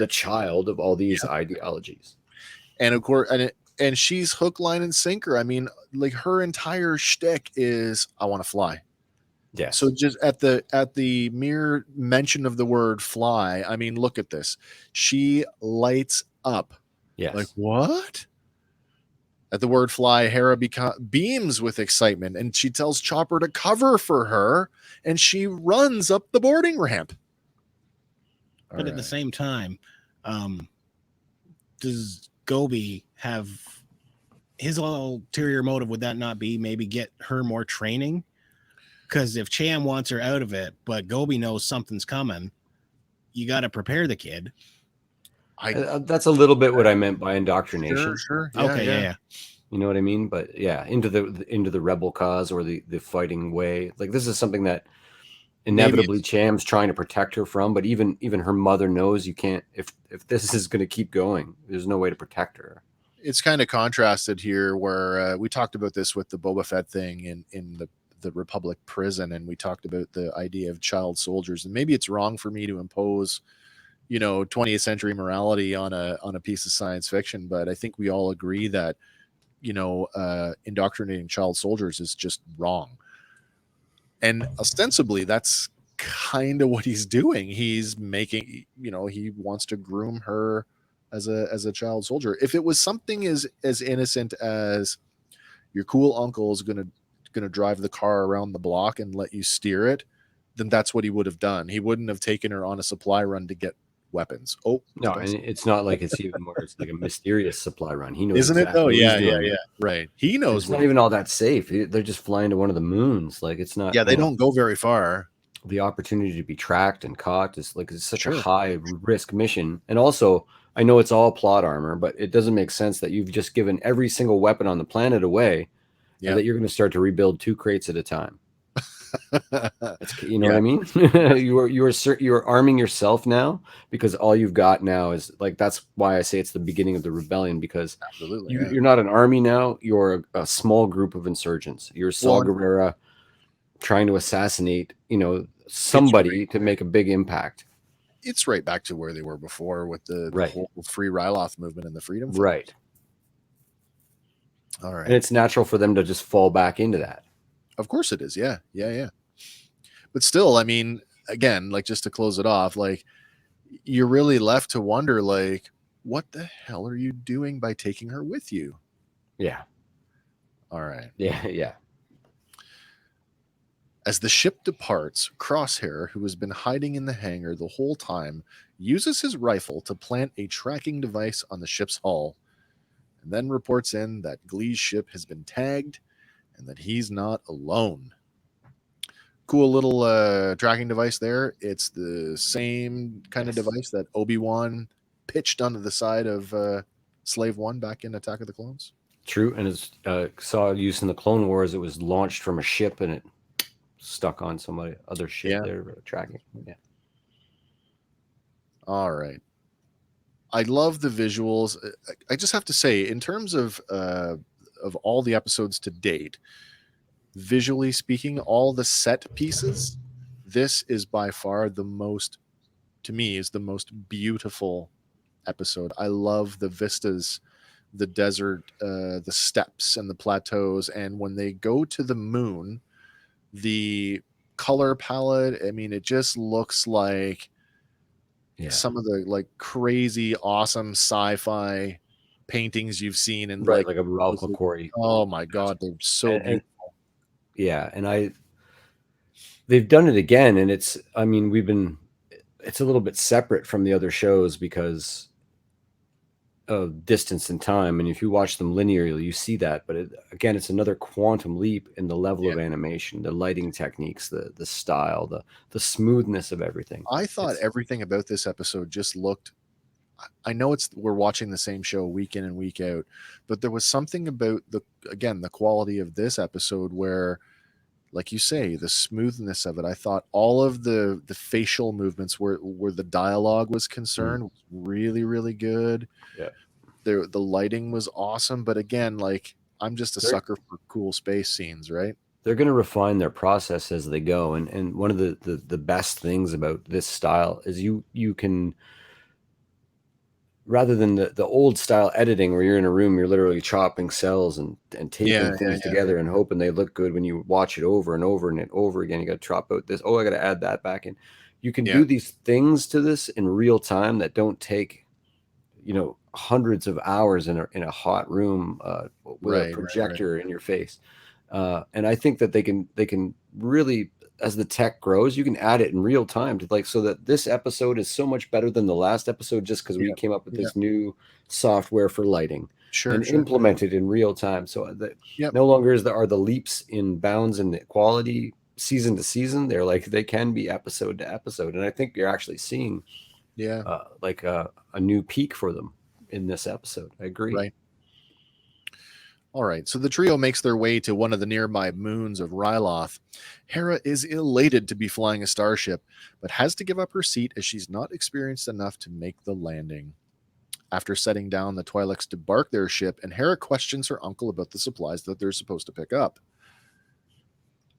child of all these ideologies, and of course, and she's hook, line, and sinker. I mean, like, her entire shtick is, I want to fly. Yeah. So just at the mere mention of the word fly, I mean, look at this. She lights up. Yes. Like, what? At the word fly, Hera beams with excitement, and she tells Chopper to cover for her, and she runs up the boarding ramp. But at the same time, does Gobi have his ulterior motive? Would that not be maybe get her more training? Because if Cham wants her out of it, but Gobi knows something's coming, you got to prepare the kid. That's a little bit what I meant by indoctrination. Sure. Yeah. You know what I mean? But yeah, into the rebel cause or the fighting way. Like this is something that inevitably Cham's trying to protect her from, but even her mother knows you can't. If this is going to keep going, there's no way to protect her. It's kind of contrasted here, where we talked about this with the Boba Fett thing in the Republic prison, and we talked about the idea of child soldiers. And maybe it's wrong for me to impose, 20th century morality on a piece of science fiction, but I think we all agree that indoctrinating child soldiers is just wrong. And ostensibly that's kind of what he's doing. He's making, he wants to groom her as a child soldier. If it was something as innocent as your cool uncle is gonna drive the car around the block and let you steer it, then that's what he would have done. He wouldn't have taken her on a supply run to get weapons. Oh no, and it's not like it's even more. It's like a mysterious supply run. He knows, isn't exactly it? Oh yeah. Right. He knows. It's not even all that safe. They're just flying to one of the moons. Like it's not. Yeah, they don't go very far. The opportunity to be tracked and caught is like it's such a high risk mission. And also, I know it's all plot armor, but it doesn't make sense that you've just given every single weapon on the planet away, and that you're going to start to rebuild 2 crates at a time. You know what I mean? you're arming yourself now, because all you've got now is like, that's why I say it's the beginning of the rebellion, because you're not an army now. You're a small group of insurgents. You're Saw Gerrera trying to assassinate, somebody to make a big impact. It's right back to where they were before with the whole Free Ryloth movement and the freedom fight. Right. All right. And it's natural for them to just fall back into that. Of course it is. Yeah. But still, I mean, again, like, just to close it off, like, you're really left to wonder, like, what the hell are you doing by taking her with you? Yeah. All right. Yeah. As the ship departs, Crosshair, who has been hiding in the hangar the whole time, uses his rifle to plant a tracking device on the ship's hull, and then reports in that Glee's ship has been tagged and that he's not alone. Cool little tracking device there. It's the same kind of device that Obi-Wan pitched onto the side of Slave One back in Attack of the Clones. True, and it's saw use in the Clone Wars. It was launched from a ship and it stuck on somebody other ship there tracking. Yeah. All right. I love the visuals. I just have to say, in terms of all the episodes to date, visually speaking, all the set pieces, this is by far the most, to me, is the most beautiful episode. I love the vistas, the desert, the steppes and the plateaus. And when they go to the moon, the color palette, I mean, it just looks like some of the like crazy, awesome sci-fi paintings you've seen in like a Ralph McQuarrie. Oh my God, they're so beautiful. And they've done it again, and it's a little bit separate from the other shows because of distance and time. And if you watch them linearly, you see that. But again, it's another quantum leap in the level of animation, the lighting techniques, the style, the smoothness of everything. I thought everything about this episode just looked. I know we're watching the same show week in and week out, but there was something about the quality of this episode where, like you say, the smoothness of it. I thought all of the facial movements where the dialogue was concerned was really, really good. Yeah. The lighting was awesome. But again, like, I'm just a sucker for cool space scenes, right? They're going to refine their process as they go. And one of the best things about this style is you can, rather than the old style editing where you're in a room, you're literally chopping cells and taping things together and hoping they look good when you watch it over and over and over again. You got to chop out this. Oh, I got to add that back in. You can do these things to this in real time that don't take, hundreds of hours in a hot room with a projector in your face. And I think that they can really, as the tech grows, you can add it in real time to so that this episode is so much better than the last episode just because we came up with this new software for lighting and implemented in real time. So that no longer are the leaps in bounds in the quality season to season. They can be episode to episode. And I think you're actually seeing like a new peak for them in this episode. I agree. Right. All right, so the trio makes their way to one of the nearby moons of Ryloth. Hera is elated to be flying a starship, but has to give up her seat as she's not experienced enough to make the landing. After setting down, the Twi'leks debark their ship, and Hera questions her uncle about the supplies that they're supposed to pick up.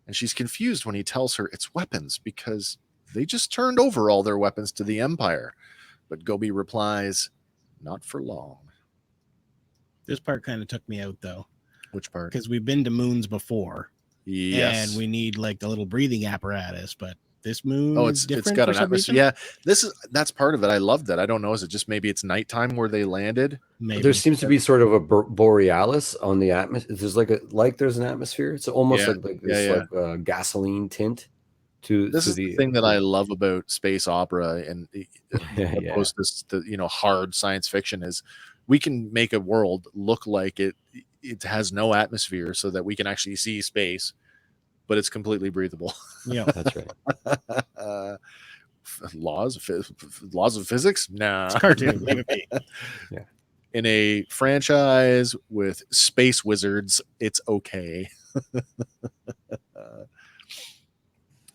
And she's confused when he tells her it's weapons, because they just turned over all their weapons to the Empire. But Gobi replies, not for long. This part kind of took me out, though. Which part? Because we've been to moons before. Yes. And we need like the little breathing apparatus, but this moon it's got an atmosphere. Yeah, that's part of it. I love that. I don't know. Is it just maybe it's nighttime where they landed? Maybe. There seems to be sort of a borealis on the atmosphere. There's there's an atmosphere. It's almost like this gasoline tint. This is the thing that I love about space opera and opposed to hard science fiction is we can make a world look like it has no atmosphere so that we can actually see space, but it's completely breathable. Yeah, that's right. Laws of physics? Nah. It's a cartoon. Leave it be. Yeah. In a franchise with space wizards, it's okay.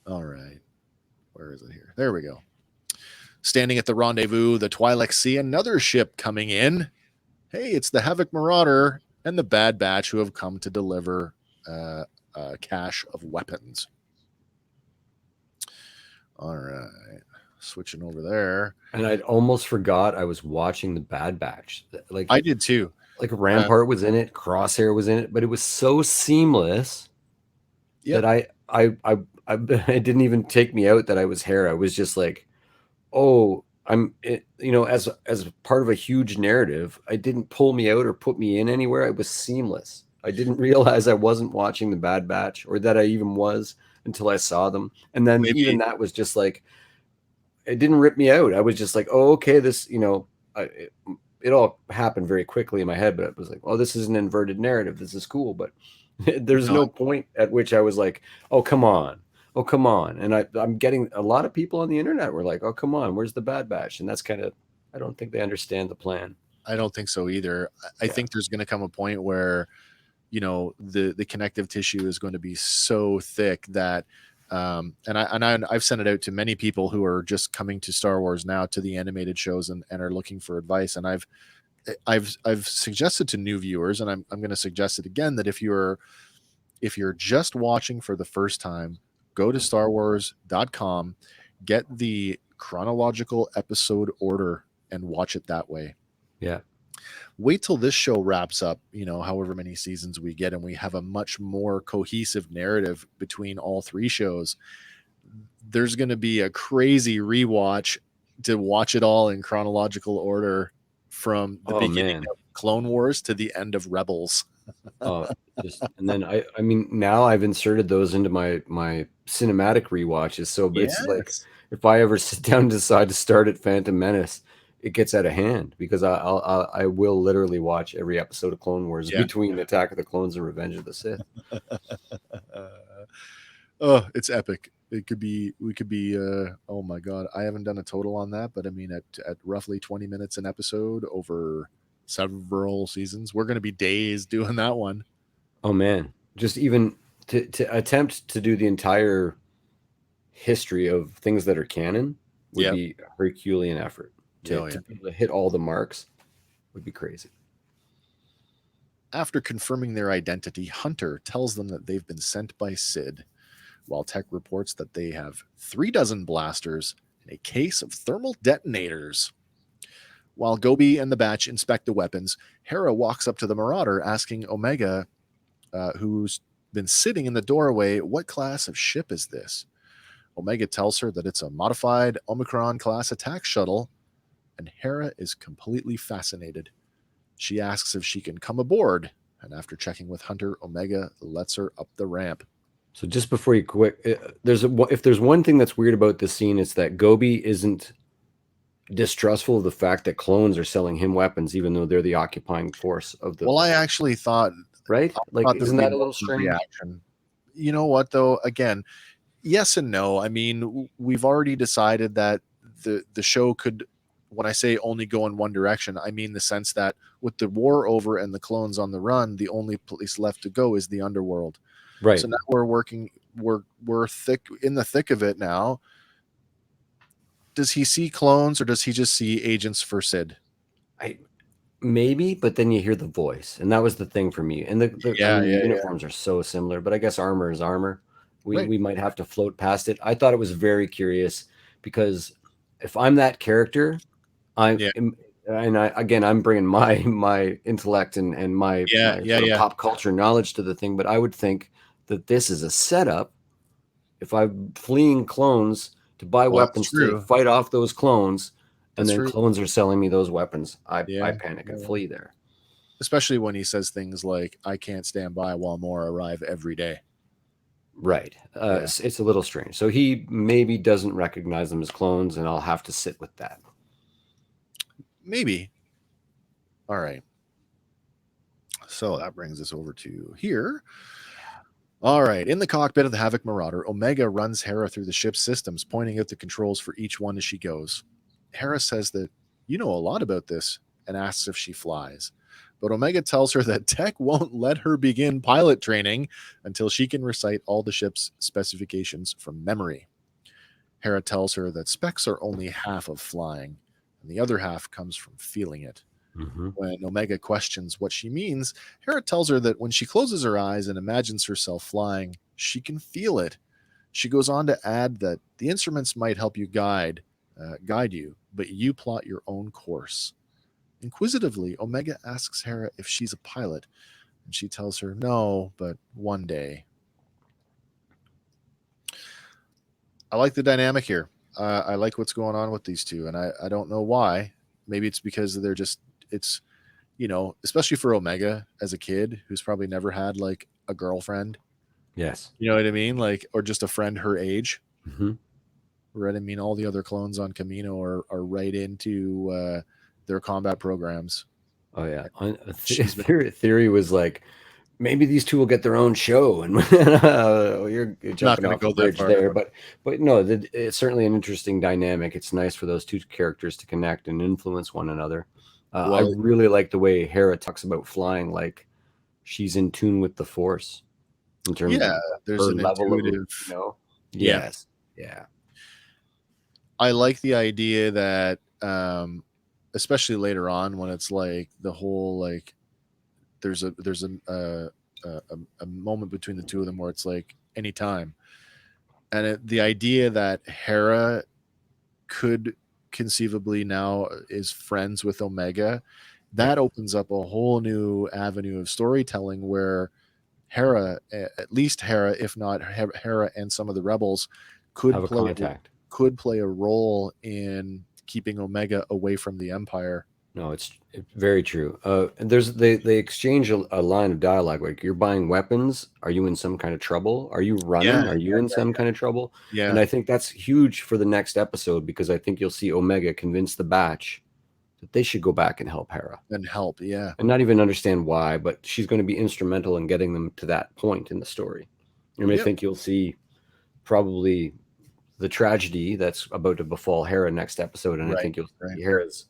All right. Where is it here? There we go. Standing at the rendezvous, the Twi'leks see another ship coming in. Hey, it's the Havoc Marauder and the Bad Batch who have come to deliver a cache of weapons. All right. Switching over there. And I'd almost forgot I was watching the Bad Batch. Like I did too. Like Rampart was in it, Crosshair was in it, but it was so seamless that I it didn't even take me out that I was Hera. I was just like, oh, as part of a huge narrative, it didn't pull me out or put me in anywhere. It was seamless. I didn't realize I wasn't watching the Bad Batch or that I even was until I saw them. And then even that was just like, it didn't rip me out. I was just like, oh, okay, this, it all happened very quickly in my head, but it was like, oh, this is an inverted narrative. This is cool. But there's no point at which I was like, oh, come on. Oh, come on. And I'm getting a lot of people on the internet were like, oh, come on, where's the Bad Batch? And that's kind of, I don't think they understand the plan. I don't think so either. I think there's going to come a point where, the connective tissue is going to be so thick that, I've sent it out to many people who are just coming to Star Wars now, to the animated shows and are looking for advice. And I've suggested to new viewers, and I'm going to suggest it again, that if you're just watching for the first time, go to StarWars.com, get the chronological episode order and watch it that way. Yeah. Wait till this show wraps up, however many seasons we get, and we have a much more cohesive narrative between all three shows. There's going to be a crazy rewatch to watch it all in chronological order from the beginning of Clone Wars to the end of Rebels. And then I mean, now I've inserted those into my cinematic rewatches. So it's like, if I ever sit down and decide to start at Phantom Menace, it gets out of hand, because I will literally watch every episode of Clone Wars between Attack of the Clones and Revenge of the Sith. Oh, it's epic. We could be oh my God, I haven't done a total on that, but I mean at roughly 20 minutes an episode over several seasons, we're going to be days doing that one. Oh man, just even to attempt to do the entire history of things that are canon would be a Herculean effort. To be able to hit all the marks would be crazy. After confirming their identity, Hunter tells them that they've been sent by Sid, while Tech reports that they have 36 blasters and a case of thermal detonators. While Gobi and the Batch inspect the weapons, Hera walks up to the Marauder, asking Omega, who's been sitting in the doorway, what class of ship is this? Omega tells her that it's a modified Omicron-class attack shuttle, and Hera is completely fascinated. She asks if she can come aboard, and after checking with Hunter, Omega lets her up the ramp. So just before you quit, if there's one thing that's weird about this scene, it's that Gobi isn't distrustful of the fact that clones are selling him weapons, even though they're the occupying force of the... Well, I actually thought... Right? Like, isn't that a little strange? Reaction. You know what, though? Again, yes and no. I mean, we've already decided that the show could when I say only go in one direction, I mean the sense that with the war over and the clones on the run, the only place left to go is the underworld. Right. So now we're thick in the thick of it now. Does he see clones or does he just see agents for Sid? Maybe, but then you hear the voice, and that was the thing for me. And the uniforms are so similar, but I guess armor is armor. We might have to float past it. I thought it was very curious because if I'm that character, I'm bringing my intellect and my pop culture knowledge to the thing, but I would think that this is a setup. If I'm fleeing clones to buy weapons to fight off those clones, and then clones are selling me those weapons, I panic and flee there. Especially when he says things like, "I can't stand by while more arrive every day." Right. It's a little strange. So he maybe doesn't recognize them as clones, and I'll have to sit with that. Maybe. All right. So that brings us over to here. All right. In the cockpit of the Havoc Marauder, Omega runs Hera through the ship's systems, pointing out the controls for each one as she goes. Hera says that you know a lot about this and asks if she flies. But Omega tells her that tech won't let her begin pilot training until she can recite all the ship's specifications from memory. Hera tells her that specs are only half of flying, and the other half comes from feeling it. Mm-hmm. When Omega questions what she means, Hera tells her that when she closes her eyes and imagines herself flying, she can feel it. She goes on to add that the instruments might help you guide you, but you plot your own course. Inquisitively, Omega asks Hera if she's a pilot, and she tells her no, but one day. I like the dynamic here. I like what's going on with these two, and I don't know why. Maybe it's because it's, especially for Omega as a kid who's probably never had like a girlfriend. Yes. You know what I mean? Like, or just a friend her age. Mm-hmm. Right. I mean, all the other clones on Kamino are right into their combat programs. Oh yeah. Theory was like, maybe these two will get their own show, and you're jumping off the bridge there. But no, it's certainly an interesting dynamic. It's nice for those two characters to connect and influence one another. I really like the way Hera talks about flying, like she's in tune with the Force in terms of there's an level intuitive, of, Yes. Yeah. I like the idea that, especially later on when it's like the whole like there's a moment between the two of them where it's like anytime, and the idea that Hera could conceivably now is friends with Omega, that opens up a whole new avenue of storytelling where Hera, at least Hera, if not Hera and some of the rebels, could play a role in keeping Omega away from the Empire. No, it's very true. They exchange a line of dialogue like, "You're buying weapons. Are you in some kind of trouble? Are you running? Are you in some kind of trouble?" Yeah. And I think that's huge for the next episode, because I think you'll see Omega convince the Batch that they should go back and help Hera. And not even understand why, but she's going to be instrumental in getting them to that point in the story. And I think you'll see probably the tragedy that's about to befall Hera next episode, and I think you'll see Hera's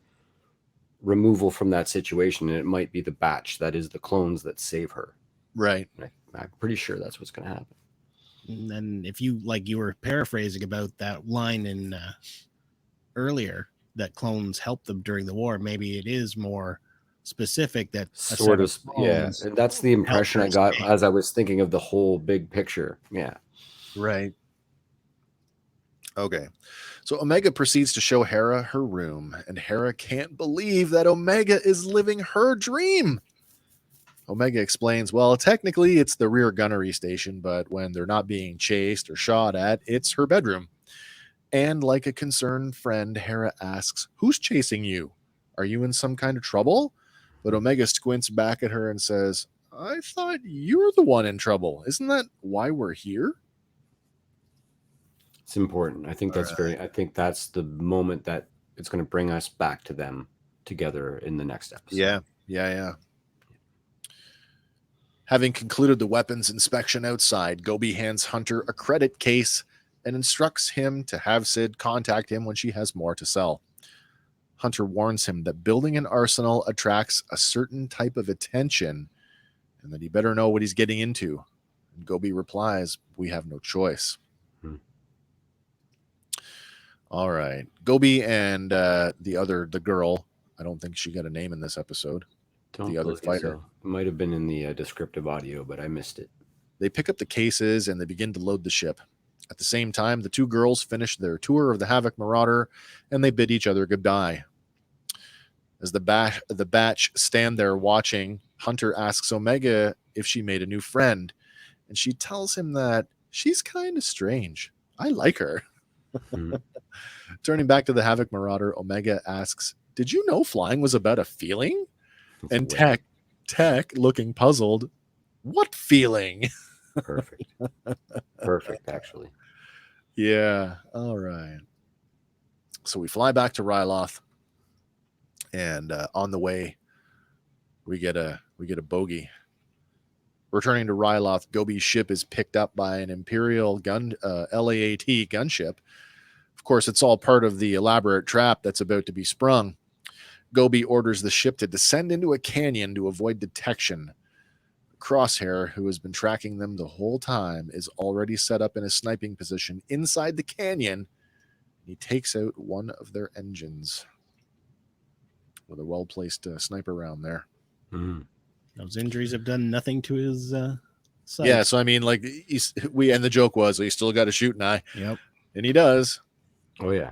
removal from that situation, and it might be the Batch that is the clones that save her. Right. I'm pretty sure that's what's going to happen. And then if you were paraphrasing about that line in earlier, that clones help them during the war, maybe it is more specific that sort of, and that's the impression I got as I was thinking of the whole big picture. Yeah. Right. Okay. So Omega proceeds to show Hera her room, and Hera can't believe that Omega is living her dream. Omega explains, well, technically it's the rear gunnery station, but when they're not being chased or shot at, it's her bedroom. And like a concerned friend, Hera asks, who's chasing you? Are you in some kind of trouble? But Omega squints back at her and says, I thought you're the one in trouble. Isn't that why we're here? It's important. I think I think that's the moment that it's going to bring us back to them together in the next episode. Yeah. Having concluded the weapons inspection outside, Gobi hands Hunter a credit case and instructs him to have Sid contact him when she has more to sell. Hunter warns him that building an arsenal attracts a certain type of attention and that he better know what he's getting into. And Gobi replies, "We have no choice." All right. Gobi and the girl, I don't think she got a name in this episode. The other fighter. So. It might have been in the descriptive audio, but I missed it. They pick up the cases and they begin to load the ship. At the same time, the two girls finish their tour of the Havoc Marauder and they bid each other goodbye. As the batch stand there watching, Hunter asks Omega if she made a new friend, and she tells him that she's kind of strange. I like her. Turning back to the Havoc Marauder, Omega asks, "Did you know flying was about a feeling?" And Tech, looking puzzled, "What feeling?" Perfect. Perfect, actually. Yeah. All right. So we fly back to Ryloth, and on the way, we get a bogey. Returning to Ryloth, Gobi's ship is picked up by an Imperial LAAT gunship. Of course, it's all part of the elaborate trap that's about to be sprung. Gobi orders the ship to descend into a canyon to avoid detection. Crosshair, who has been tracking them the whole time, is already set up in a sniping position inside the canyon. He takes out one of their engines with a well-placed sniper round there. Those injuries have done nothing to his sight. Yeah, so I mean, like, and the joke was, he still got a shooting eye. Yep. And he does. Oh, yeah.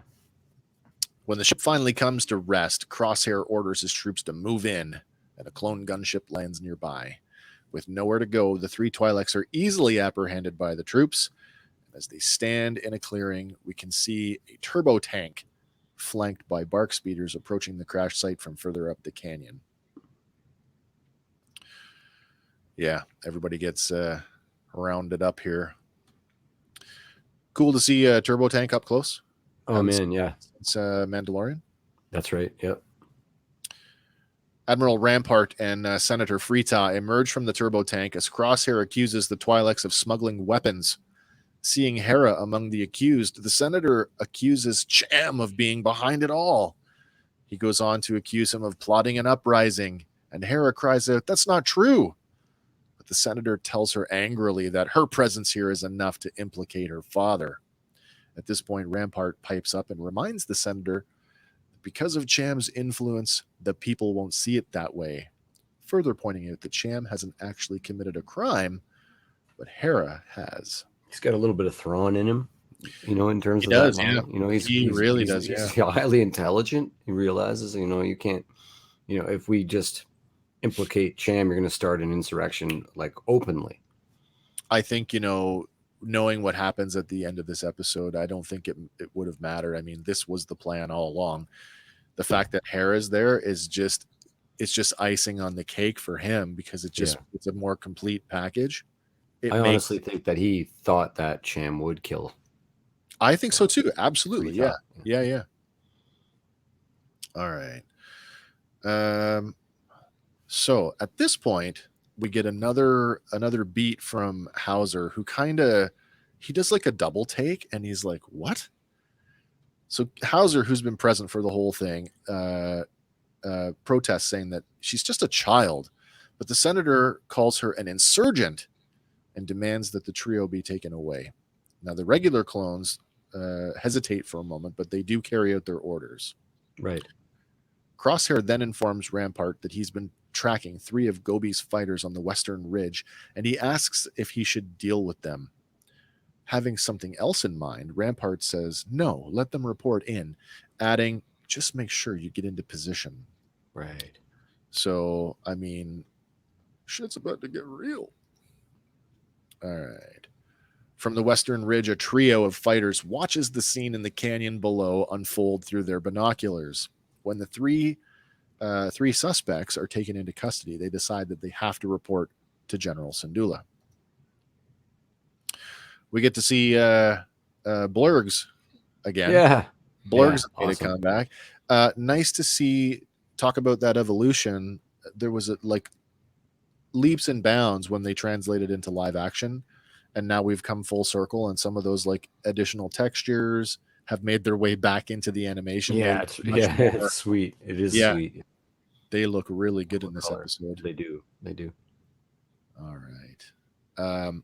When the ship finally comes to rest, Crosshair orders his troops to move in, and a clone gunship lands nearby. With nowhere to go, the three Twi'leks are easily apprehended by the troops. As they stand in a clearing, we can see a turbo tank flanked by bark speeders approaching the crash site from further up the canyon. Yeah, everybody gets rounded up here. Cool to see a turbo tank up close. Oh, man, yeah. It's Mandalorian. That's right, yep. Admiral Rampart and Senator Frita emerge from the turbo tank as Crosshair accuses the Twi'leks of smuggling weapons. Seeing Hera among the accused, the Senator accuses Cham of being behind it all. He goes on to accuse him of plotting an uprising, and Hera cries out, "That's not true!" But the Senator tells her angrily that her presence here is enough to implicate her father. At this point, Rampart pipes up and reminds the Senator that because of Cham's influence, the people won't see it that way, further pointing out that Cham hasn't actually committed a crime, but Hera has. He's got a little bit of Thrawn in him, in terms of that. Yeah. He really does. He's highly intelligent. He realizes, you can't, if we just implicate Cham, you're going to start an insurrection like openly. I think, knowing what happens at the end of this episode, I don't think it would have mattered. I mean, this was the plan all along. The fact that Hera's there is just icing on the cake for him because it's a more complete package. I honestly think that he thought that Cham would kill. I think so too. Absolutely. Frita. Yeah. All right. So at this point, we get another beat from Hauser, who he does like a double take, and he's like, "What?" So Hauser, who's been present for the whole thing, protests, saying that she's just a child, but the Senator calls her an insurgent and demands that the trio be taken away. Now, the regular clones hesitate for a moment, but they do carry out their orders. Right. Crosshair then informs Rampart that he's been tracking 3 of Gobi's fighters on the western ridge, and he asks if he should deal with them. Having something else in mind, Rampart says, "No, let them report in," adding, "Just make sure you get into position." Right. So, I mean, shit's about to get real. All right. From the western ridge, a trio of fighters watches the scene in the canyon below unfold through their binoculars. When the three suspects are taken into custody, they decide that they have to report to General Syndulla. We get to see Blurgs again. Yeah. Blurgs made awesome. a comeback. Nice to talk about that evolution. There was leaps and bounds when they translated into live action, and now we've come full circle, and some of those like additional textures have made their way back into the animation. Yeah, it's sweet. It is sweet. They look really good in this episode. They do. All right.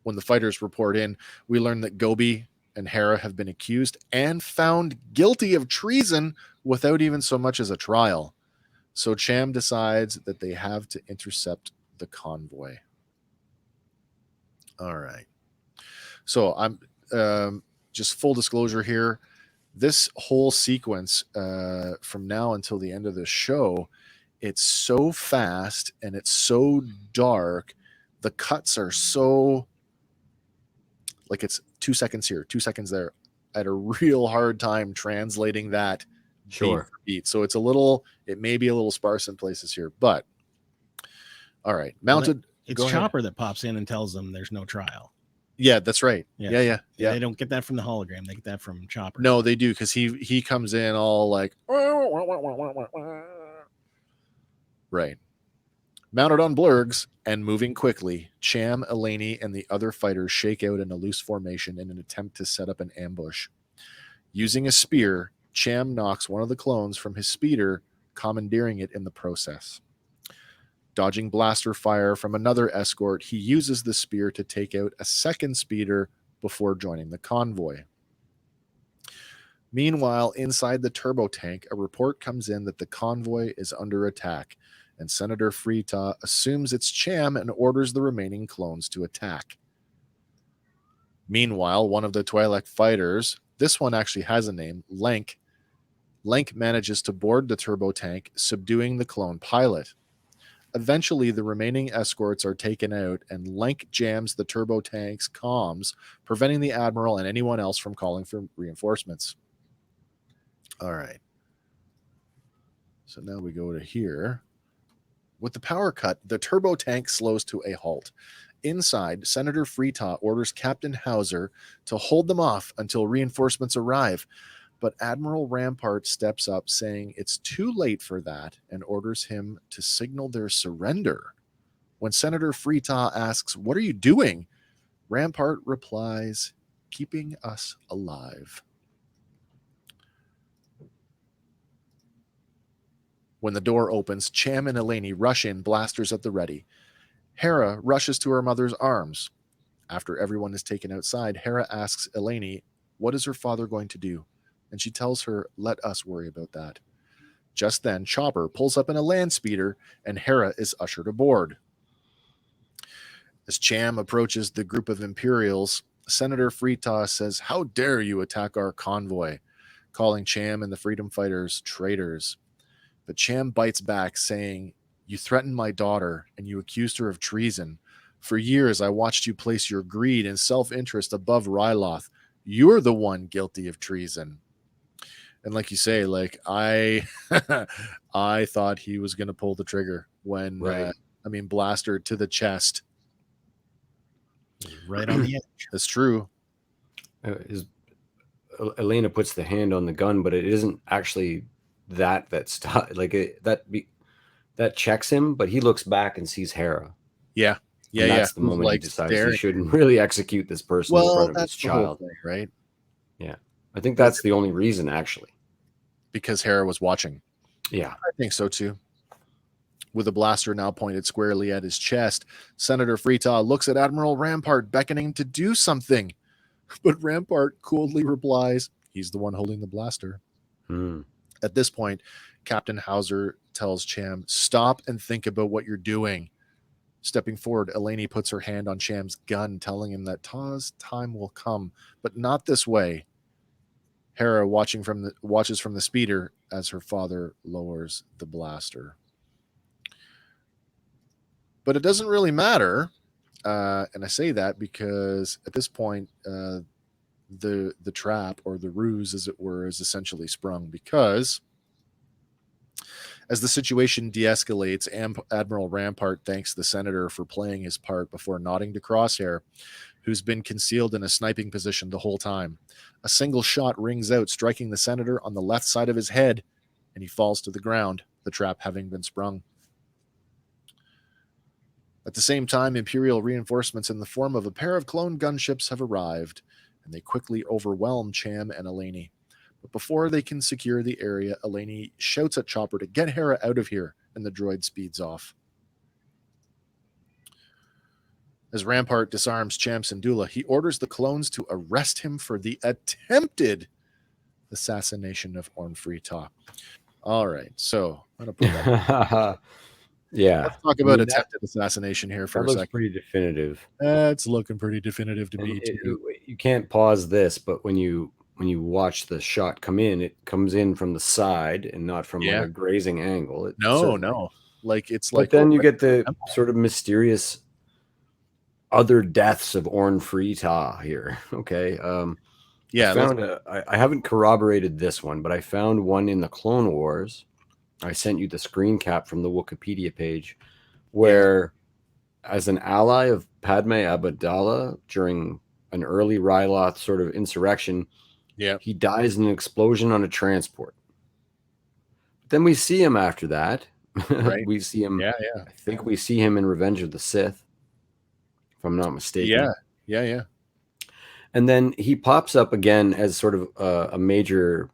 When the fighters report in, we learn that Gobi and Hera have been accused and found guilty of treason without even so much as a trial. So Cham decides that they have to intercept the convoy. All right. So I'm just full disclosure here. This whole sequence from now until the end of the show, it's so fast and it's so dark. The cuts are so like it's 2 seconds here, 2 seconds there. I had a real hard time translating that beat for beat. So it may be a little sparse in places here, but all right. Mounted. It's Chopper that pops in and tells them there's no trial. Yeah, that's right. Yeah. They don't get that from the hologram. They get that from Chopper. No, they do, because he comes in all like right. Mounted on blurgs and moving quickly, Cham, Eleni, and the other fighters shake out in a loose formation in an attempt to set up an ambush. Using a spear, Cham knocks one of the clones from his speeder, commandeering it in the process. Dodging blaster fire from another escort, he uses the spear to take out a second speeder before joining the convoy. Meanwhile, inside the turbo tank, a report comes in that the convoy is under attack, and Senator Frita assumes it's Cham and orders the remaining clones to attack. Meanwhile, one of the Twi'lek fighters, this one actually has a name, Lenk manages to board the turbo tank, subduing the clone pilot. Eventually, the remaining escorts are taken out, and Lenk jams the turbo tank's comms, preventing the Admiral and anyone else from calling for reinforcements. All right. So now we go to here. With the power cut, the turbo tank slows to a halt. Inside, Senator Frita orders Captain Hauser to hold them off until reinforcements arrive. But Admiral Rampart steps up, saying it's too late for that, and orders him to signal their surrender. When Senator Frita asks, "What are you doing?" Rampart replies, "Keeping us alive." When the door opens, Cham and Eleni rush in, blasters at the ready. Hera rushes to her mother's arms. After everyone is taken outside, Hera asks Eleni, what is her father going to do? And she tells her, let us worry about that. Just then, Chopper pulls up in a land speeder, and Hera is ushered aboard. As Cham approaches the group of Imperials, Senator Frita says, how dare you attack our convoy, calling Cham and the Freedom Fighters traitors. But Cham bites back, saying, you threatened my daughter, and you accused her of treason. For years, I watched you place your greed and self-interest above Ryloth. You're the one guilty of treason. And like you say, like I thought he was going to pull the trigger when, right. Blaster to the chest. Right on the edge. That's true. Elena puts the hand on the gun, but it isn't actually that checks him, but he looks back and sees Hera. Yeah. Yeah. And that's the moment he decides he shouldn't really execute this person in front of his child. Thing, right? Yeah. I think that's the only reason, actually. Because Hera was watching. Yeah. I think so too. With a blaster now pointed squarely at his chest, Senator Frita looks at Admiral Rampart, beckoning to do something. But Rampart coolly replies, he's the one holding the blaster. At this point, Captain Hauser tells Cham, stop and think about what you're doing. Stepping forward, Eleni puts her hand on Cham's gun, telling him that Ta's time will come, but not this way. Hera watches from the speeder as her father lowers the blaster. But it doesn't really matter, and I say that because at this point, the trap, or the ruse, as it were, is essentially sprung, because as the situation de-escalates, Admiral Rampart thanks the senator for playing his part before nodding to Crosshair, who's been concealed in a sniping position the whole time. A single shot rings out, striking the senator on the left side of his head, and he falls to the ground, the trap having been sprung. At the same time, Imperial reinforcements in the form of a pair of clone gunships have arrived, and they quickly overwhelm Cham and Eleni. But before they can secure the area, Eleni shouts at Chopper to get Hera out of here, and the droid speeds off. As Rampart disarms Cham Syndulla, he orders the clones to arrest him for the attempted assassination of Orn Free-Taa. All right, so I'm going to put that. Yeah. Let's talk about attempted assassination here for a second. Pretty definitive. It's looking pretty definitive to me, too. You can't pause this, but when you watch the shot come in, it comes in from the side and not from like a grazing angle. No. Like it's like. But then you get the sort of mysterious other deaths of Orn Free-Taa here. Okay. I haven't corroborated this one, but I found one in the Clone Wars. I sent you the screen cap from the Wikipedia page where as an ally of Padme Amidala during an early Ryloth sort of insurrection, he dies in an explosion on a transport. But then we see him after that. Right. We see him. I think we see him in Revenge of the Sith, if I'm not mistaken. Yeah. And then he pops up again as sort of a major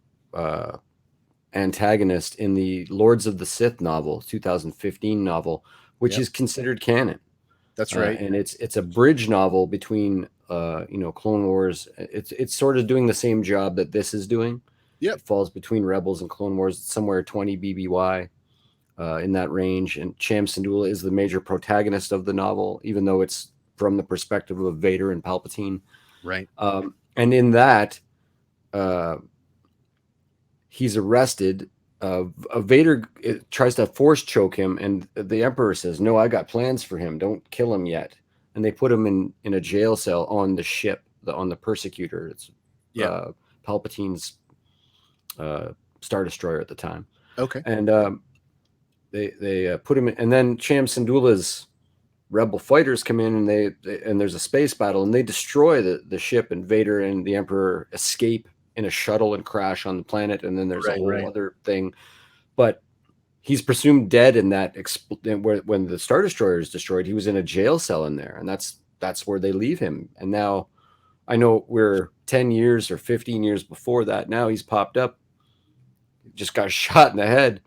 antagonist in the Lords of the Sith novel, 2015 novel, which is considered canon. That's right. And it's a bridge novel between Clone Wars. It's sort of doing the same job that this is doing. It falls between Rebels and Clone Wars, somewhere 20 BBY in that range. And Cham Syndulla is the major protagonist of the novel, even though it's from the perspective of Vader and Palpatine. Right. And in that, he's arrested. Vader tries to force choke him, and the Emperor says, "No, I got plans for him. Don't kill him yet." And they put him in a jail cell on the ship, on the Persecutor. It's Palpatine's Star Destroyer at the time. Okay. And they put him in, and then Cham Syndulla's Rebel fighters come in, and there's a space battle, and they destroy the ship, and Vader and the Emperor escape in a shuttle and crash on the planet, and then there's a whole other thing. But he's presumed dead in that when the Star Destroyer is destroyed, he was in a jail cell in there, and that's where they leave him. And now I know we're 10 years or 15 years before that. Now he's popped up, just got shot in the head.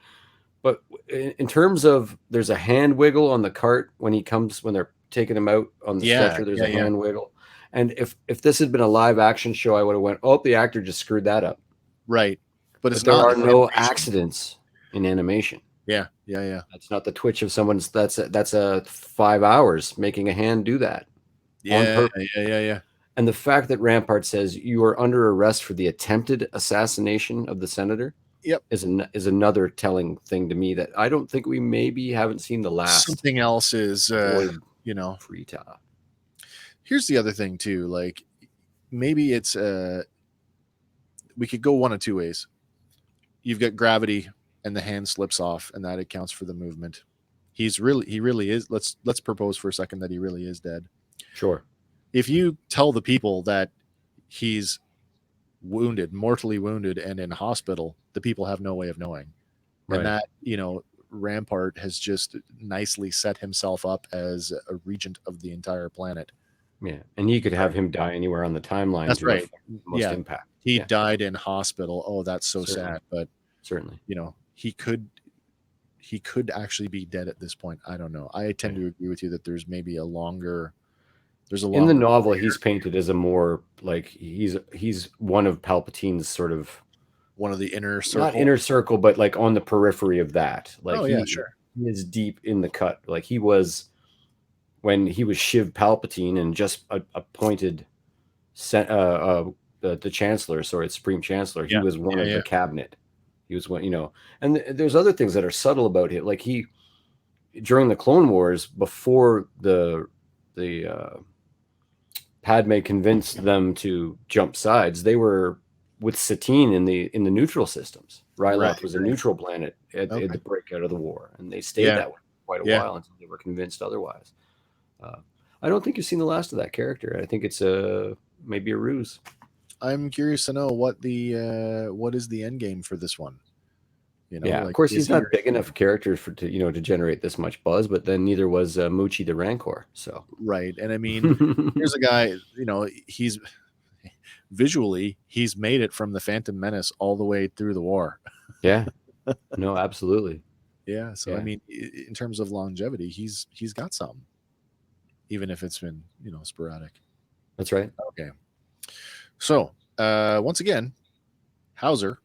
But in terms of, there's a hand wiggle on the cart when they're taking him out on the stretcher, there's a hand wiggle. And if this had been a live action show, I would have went, the actor just screwed that up. Right. But there are no accidents in animation. Yeah. That's not the twitch of someone's, that's a 5 hours making a hand do that. Yeah. And the fact that Rampart says you are under arrest for the attempted assassination of the senator is another telling thing to me, that I don't think we haven't seen the last. Something else is, Free-Taa. Here's the other thing too. Like maybe it's we could go one of two ways. You've got gravity and the hand slips off, and that accounts for the movement. He really is. Let's propose for a second that he really is dead. Sure. If you tell the people that he's wounded, mortally wounded, and in hospital, the people have no way of knowing. Right. And that, Rampart has just nicely set himself up as a regent of the entire planet. Yeah. And he could have him die anywhere on the timeline. That's right. Most impact. He died in hospital. Oh, that's so sad. But certainly, he could actually be dead at this point. I don't know. I tend to agree with you that there's maybe a longer in the novel career. He's painted as a more like he's one of Palpatine's sort of one of the inner circle. Not inner circle, but like on the periphery of that. Like sure. He is deep in the cut. Like he was when he was Shiv Palpatine and just appointed the Chancellor, Supreme Chancellor. He was one of the cabinet. He was one, and there's other things that are subtle about him. Like during the Clone Wars, before the Padme convinced them to jump sides, they were with Satine in the neutral systems. Ryloth was a neutral planet at the breakout of the war, and they stayed that way for quite a while until they were convinced otherwise. I don't think you've seen the last of that character. I think it's maybe a ruse. I'm curious to know what is the end game for this one. Of course he's not big enough character to generate this much buzz, but then neither was Moochie the Rancor. So right, and I mean, here's a guy. visually, he's made it from the Phantom Menace all the way through the war. Yeah. No, absolutely. Yeah. So Yeah. I mean, in terms of longevity, he's got some, even if it's been, sporadic. That's right. Okay. So once again, Hauser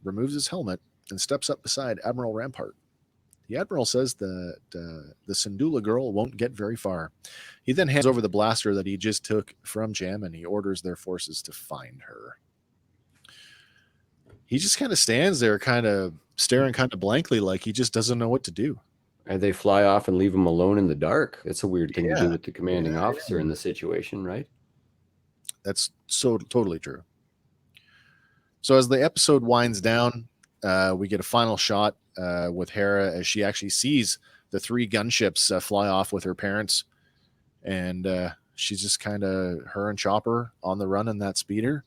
removes his helmet and steps up beside Admiral Rampart. The Admiral says that the Syndulla girl won't get very far. He then hands over the blaster that he just took from Jam, and he orders their forces to find her. He just kind of stands there, kind of staring kind of blankly, like he just doesn't know what to do. And they fly off and leave him alone in the dark. It's a weird thing to do with the commanding officer in the situation, right? That's so totally true. So as the episode winds down, we get a final shot with Hera as she actually sees the 3 gunships fly off with her parents. And she's just kind of her and Chopper on the run in that speeder.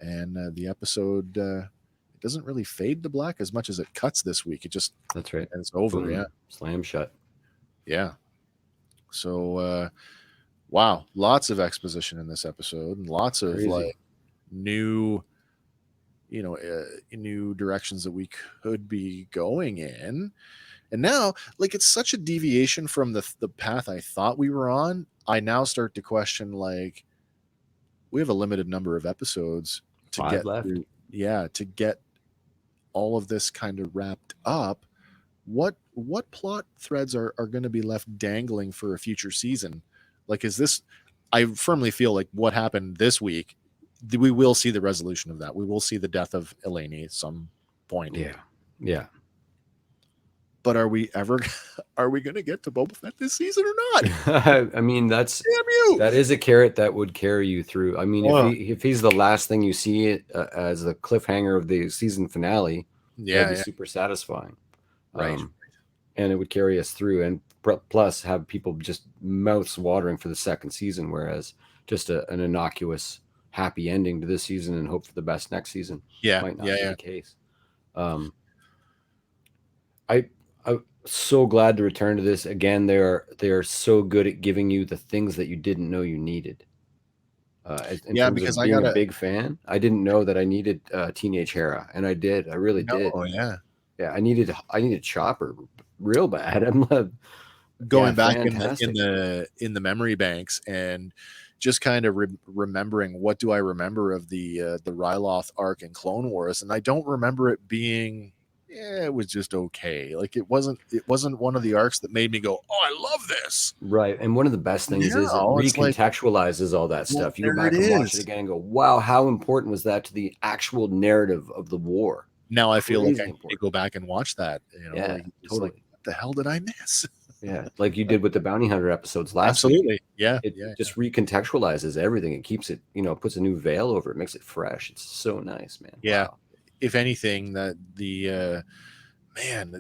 And the episode it doesn't really fade to black as much as it cuts this week. It just that's right. It's over. Boom. Yeah, slam shut. Yeah. So wow, lots of exposition in this episode, and lots of like new, new directions that we could be going in. And now, like, it's such a deviation from the path I thought we were on. I now start to question, like, we have a limited number of episodes to 5 get left. through, to get all of this kind of wrapped up. What plot threads are going to be left dangling for a future season? Like, is this? I firmly feel like what happened this week, we will see the resolution of that. We will see the death of Eleni at some point. Yeah. But are we going to get to Boba Fett this season or not? I mean, that is a carrot that would carry you through. I mean, if he's the last thing you see as the cliffhanger of the season finale, that'd be super satisfying. Right. And it would carry us through, and plus have people just mouths watering for the second season, whereas just an innocuous happy ending to this season and hope for the best next season might not be the case. I'm so glad to return to this again. They are so good at giving you the things that you didn't know you needed. Because I got a big fan. I didn't know that I needed Teenage Hera, and I did. I really did. Oh yeah. Yeah, I needed Chopper real bad. I'm going back in the memory banks and just kind of remembering what do I remember of the Ryloth arc in Clone Wars, and I don't remember it being. Yeah, it was just okay. Like it wasn't one of the arcs that made me go, "Oh, I love this." Right, and one of the best things is it recontextualizes all that stuff. You go back and watch it again and go, "Wow, how important was that to the actual narrative of the war?" Now I feel like I need to go back and watch that. Yeah, totally. Like, what the hell did I miss? Yeah, like you did with the Bounty Hunter episodes last week. Absolutely. Yeah. It just recontextualizes everything. It keeps it, puts a new veil over it, makes it fresh. It's so nice, man. Yeah. Wow. If anything, that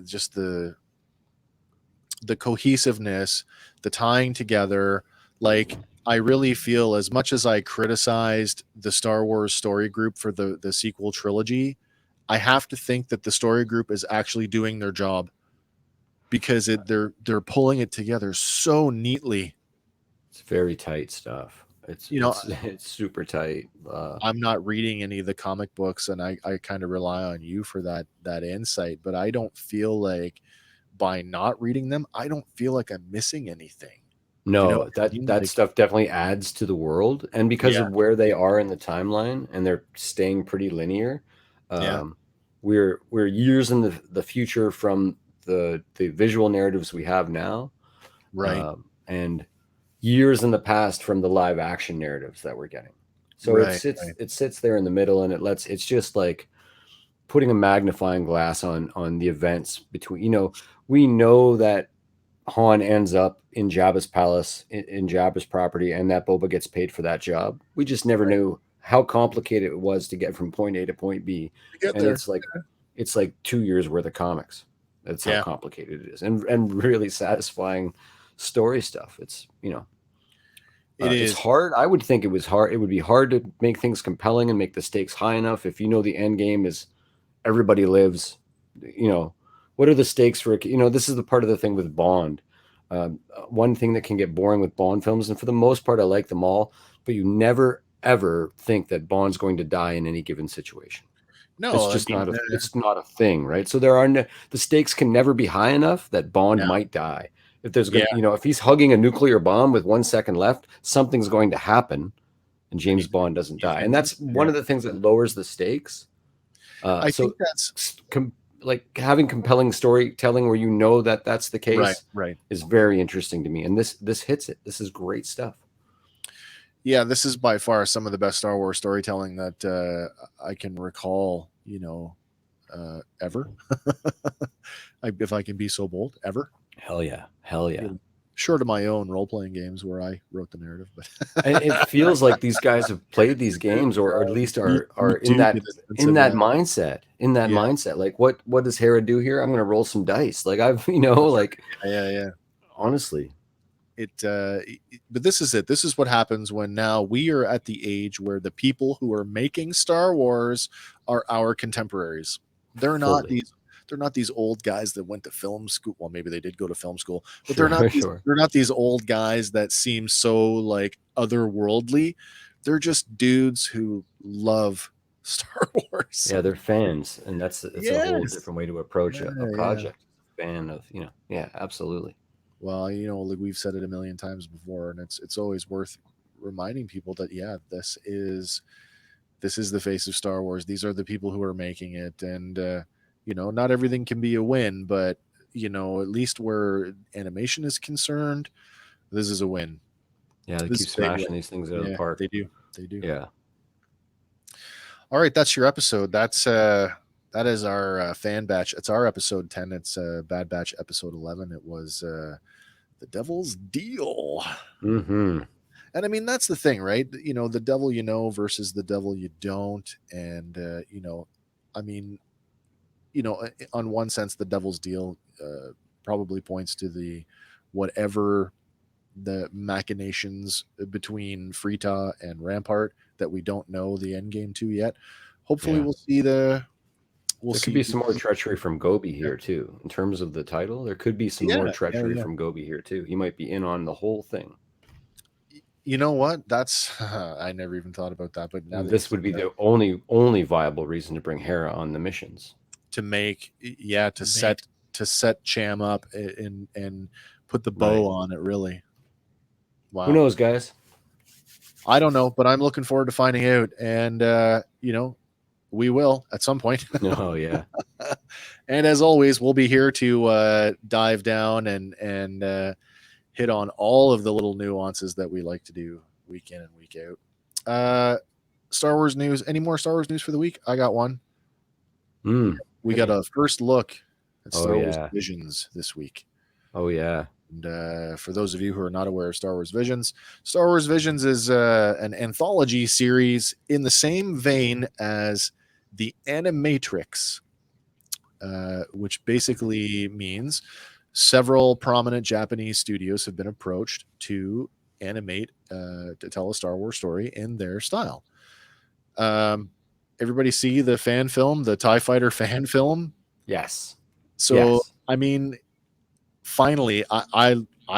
just the cohesiveness, the tying together, like I really feel, as much as I criticized the Star Wars story group for the sequel trilogy, I have to think that the story group is actually doing their job, because they're pulling it together so neatly. It's very tight stuff. It's super tight. I'm not reading any of the comic books, and I kind of rely on you for that insight, but I don't feel like, by not reading them, I don't feel like I'm missing anything. No, that stuff definitely adds to the world, and because of where they are in the timeline, and they're staying pretty linear. We're years in the future from the visual narratives we have now, right, and years in the past from the live action narratives that we're getting. So it sits there in the middle, and it's just like putting a magnifying glass on the events between. We know that Han ends up in Jabba's palace, in Jabba's property, and that Boba gets paid for that job. We just never knew how complicated it was to get from point A to point B. And it's like 2 years worth of comics. That's how complicated it is, and really satisfying story stuff. It's it's hard. I would think it was hard. It would be hard to make things compelling and make the stakes high enough if the end game is everybody lives. What are the stakes for? This is the part of the thing with Bond. One thing that can get boring with Bond films, and for the most part, I like them all, but you never ever think that Bond's going to die in any given situation. No, it's just it's not a thing, right? So there are the stakes can never be high enough that Bond might die. If there's going to, if he's hugging a nuclear bomb with 1 second left, something's going to happen, and James Bond doesn't die. And that's one of the things that lowers the stakes. I think that's like having compelling storytelling where you know that that's the case, right, is very interesting to me. And this hits it. This is great stuff. Yeah, this is by far some of the best Star Wars storytelling that I can recall, ever. If I can be so bold, ever. Hell yeah. Short of my own role-playing games where I wrote the narrative, but and it feels like these guys have played these games, or at least are in that mindset. Mindset, like what does Hera do here? I'm going to roll some dice. Like yeah. Honestly, but this is it. This is what happens when now we are at the age where the people who are making Star Wars are our contemporaries. They're not these old guys that went to film school. Well, maybe they did go to film school, but they're not these old guys that seem so like otherworldly. They're just dudes who love Star Wars. Yeah, they're fans, and that's a whole different way to approach a project. Fan of, absolutely. Well, like we've said it a million times before, and it's always worth reminding people that this is the face of Star Wars. These are the people who are making it, and not everything can be a win, but at least where animation is concerned, this is a win. Yeah, they keep smashing these things out of the park. They do. Yeah. All right, that's your episode. That is our fan batch. It's our episode 10. It's Bad Batch episode 11. It was the Devil's Deal. Mm-hmm. And I mean, that's the thing, right? The devil versus the devil you don't. And I mean, on one sense, the Devil's Deal probably points to the machinations between Frita and Rampart that we don't know the end game to yet. Hopefully, we'll see there could be some more treachery from Gobi here too. In terms of the title, there could be some more treachery from Gobi here too. He might be in on the whole thing. You know what? That's I never even thought about that. But now this would be the only viable reason to bring Hera on the missions. To make set Cham up and put the bow on it. Really, wow. Who knows, guys? I don't know, but I'm looking forward to finding out, and we will at some point. Oh yeah. And as always, we'll be here to dive down and hit on all of the little nuances that we like to do week in and week out. Star Wars news. Any more Star Wars news for the week? I got one. We got a first look at Star Wars Visions this week. Oh, yeah. And for those of you who are not aware of Star Wars Visions is an anthology series in the same vein as the Animatrix, which basically means several prominent Japanese studios have been approached to animate, to tell a Star Wars story in their style. Everybody see the fan film, the TIE Fighter fan film? Yes. So, I mean, finally, I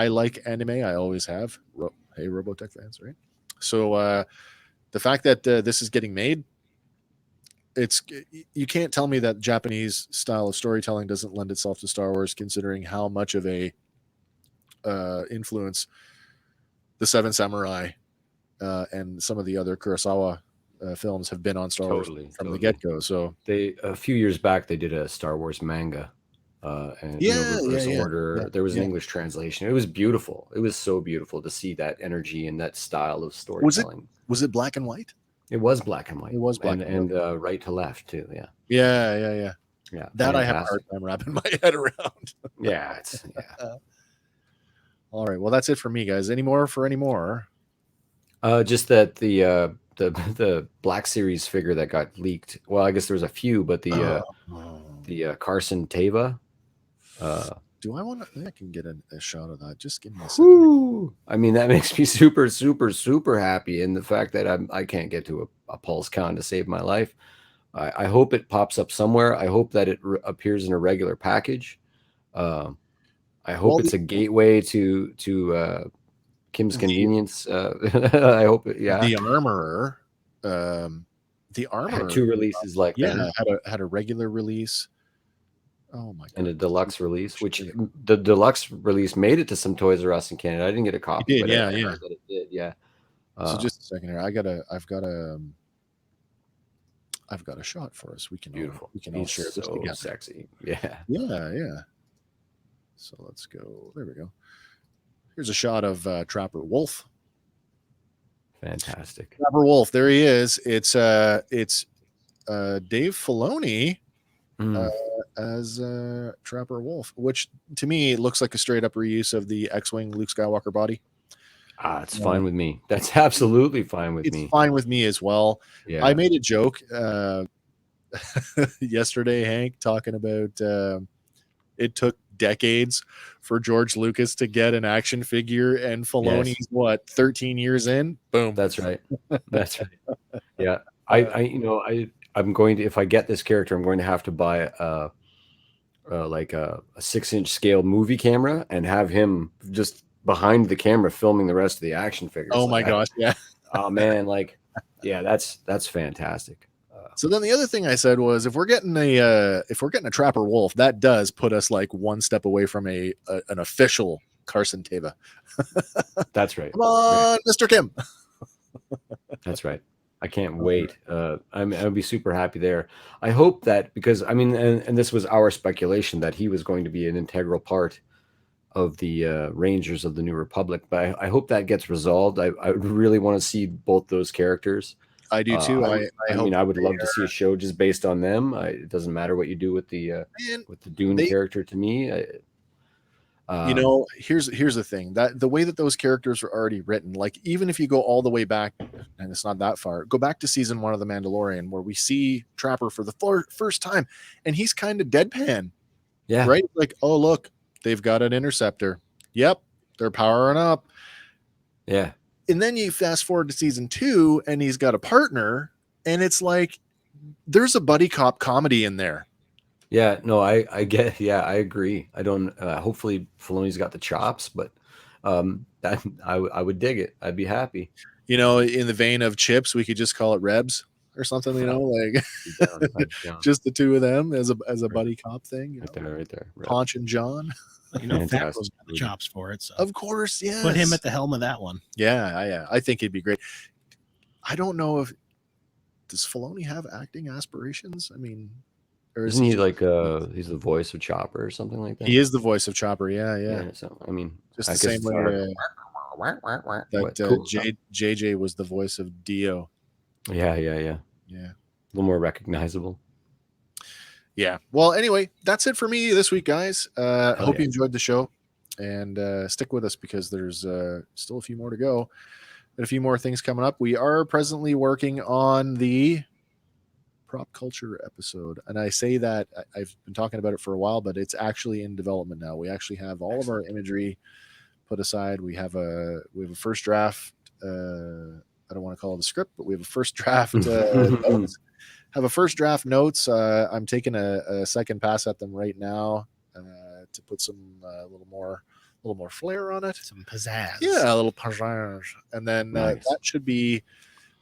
like anime. I always have. Hey, Robotech fans, right? So the fact that this is getting made, you can't tell me that Japanese style of storytelling doesn't lend itself to Star Wars, considering how much of a influence the Seven Samurai and some of the other Kurosawa films have been on Star Wars from the get-go. So a few years back they did a Star Wars manga, and reverse order. There was an English translation. It was beautiful. It was so beautiful to see that energy and that style of storytelling. Was it black and white? It was black and white. It was black and right to left too. Yeah. Yeah. That fantastic. I have a hard time wrapping my head around. Yeah. All right. Well, that's it for me, guys. Any more? Just that the Black Series figure that got leaked. Well, I guess there was a few, but the Carson Teva. Do I want to? I can get a shot of that. Just give me a second. I mean, that makes me super, super, super happy. And the fact that I can't get to a pulse count to save my life. I hope it pops up somewhere. I hope that it appears in a regular package. I hope it's a gateway to Kim's Convenience. I hope. Yeah. The Armorer. The Armorer had 2 releases like that. Had a regular release. Oh my god! And a deluxe release, which the deluxe release made it to some Toys R Us in Canada. I didn't get a copy. It did, but I heard that it did. Yeah. So just a second here. I've got a shot for us. We can beautiful. We can all share this together. Sexy. Yeah. Yeah. So let's go. There we go. Here's a shot of Trapper Wolf. Fantastic. Trapper Wolf. There he is. It's Dave Filoni as Trapper Wolf, which to me looks like a straight up reuse of the X-Wing Luke Skywalker body. It's fine with me. That's absolutely fine with me. It's fine with me as well. Yeah. I made a joke yesterday, Hank, talking about it took decades for George Lucas to get an action figure, and Filoni's what, 13 years in? Boom. That's right. That's right. Yeah. I'm going to, if I get this character, I'm going to have to buy like a 6-inch scale movie camera and have him just behind the camera filming the rest of the action figures. Oh my gosh, yeah. Oh man, that's fantastic. So then the other thing I said was, if we're getting a Trapper Wolf, that does put us like one step away from an official Carson Teva. That's right. Come on, Mr. Kim. That's right. I can't wait. I'll be super happy there. I hope that, because and this was our speculation, that he was going to be an integral part of the Rangers of the New Republic, but I hope that gets resolved. I really want to see both those characters. I do too. I would love to see a show just based on them. It doesn't matter what you do with the Dune character to me. Here's the thing, that the way that those characters are already written, like even if you go all the way back, and it's not that far, go back to season 1 of The Mandalorian, where we see Trapper for the first time, and he's kind of deadpan. Yeah. Right? Like, oh, look, they've got an interceptor. Yep. They're powering up. Yeah. And then you fast forward to season 2 and he's got a partner, and it's like, there's a buddy cop comedy in there. Yeah, no, I get. Yeah, I agree. I don't. Hopefully, Filoni's got the chops, but that I would dig it. I'd be happy. In the vein of Chips, we could just call it Rebs or something. Like just the two of them as a buddy cop thing. Right there. Ponch and John. Favreau's got the chops for it. So. Of course, yes. Put him at the helm of that one. Yeah. I think he'd be great. I don't know if does Filoni have acting aspirations? I mean. Or isn't he like he's the voice of Chopper or something like that? He is the voice of Chopper, yeah. So just the same way that JJ was the voice of Dio. Yeah. A little more recognizable. Yeah. Well, anyway, that's it for me this week, guys. Hope you enjoyed the show, and stick with us because there's still a few more to go and a few more things coming up. We are presently working on the prop culture episode, and I say that I've been talking about it for a while, but it's actually in development now. We actually have all of our imagery put aside. We have a first draft. I don't want to call it a script, but we have a first draft notes. Have a first draft notes. I'm taking a second pass at them right now to put some a little more flair on it, some pizzazz. Yeah, a little pizzazz, and then nice. That should be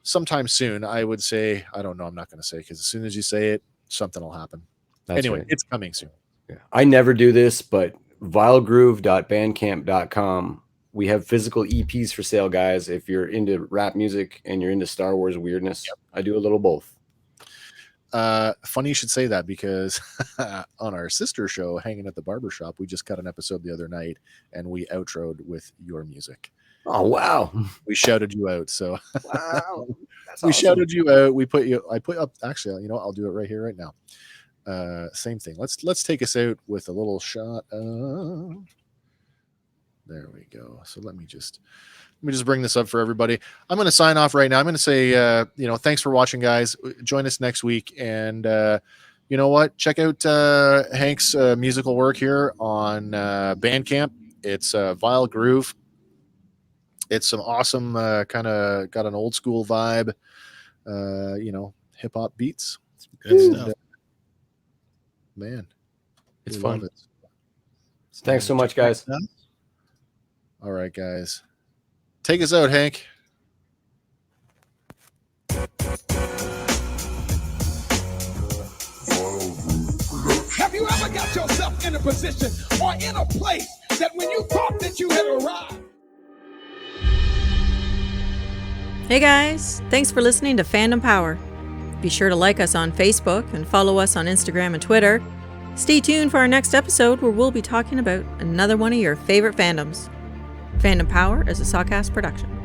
sometime soon. I would say, I don't know. I'm not going to say, because as soon as you say it, something will happen. Anyway, It's coming soon. Yeah. I never do this, but vilegroove.bandcamp.com. We have physical EPs for sale, guys. If you're into rap music and you're into Star Wars weirdness, I do a little both. Funny you should say that, because on our sister show, Hanging at the Barbershop, we just cut an episode the other night and we outroed with your music. Oh, wow. We shouted you out. So wow. That's we awesome. shouted you out. I put up, actually, I'll do it right here, right now. Same thing. Let's take us out with a little shot of, there we go. So let me just bring this up for everybody. I'm going to sign off right now. I'm going to say, thanks for watching, guys. Join us next week. And you know what? Check out Hank's musical work here on Bandcamp. It's Vile Groove. It's some awesome kind of got an old school vibe, hip hop beats. Good stuff. Man, it's fun. Thanks so much, guys. All right, guys. Take us out, Hank. Have you ever got yourself in a position or in a place that when you thought that you had arrived? Hey guys, thanks for listening to Fandom Power. Be sure to like us on Facebook and follow us on Instagram and Twitter. Stay tuned for our next episode where we'll be talking about another one of your favorite fandoms. Fandom Power is a Sawcast production.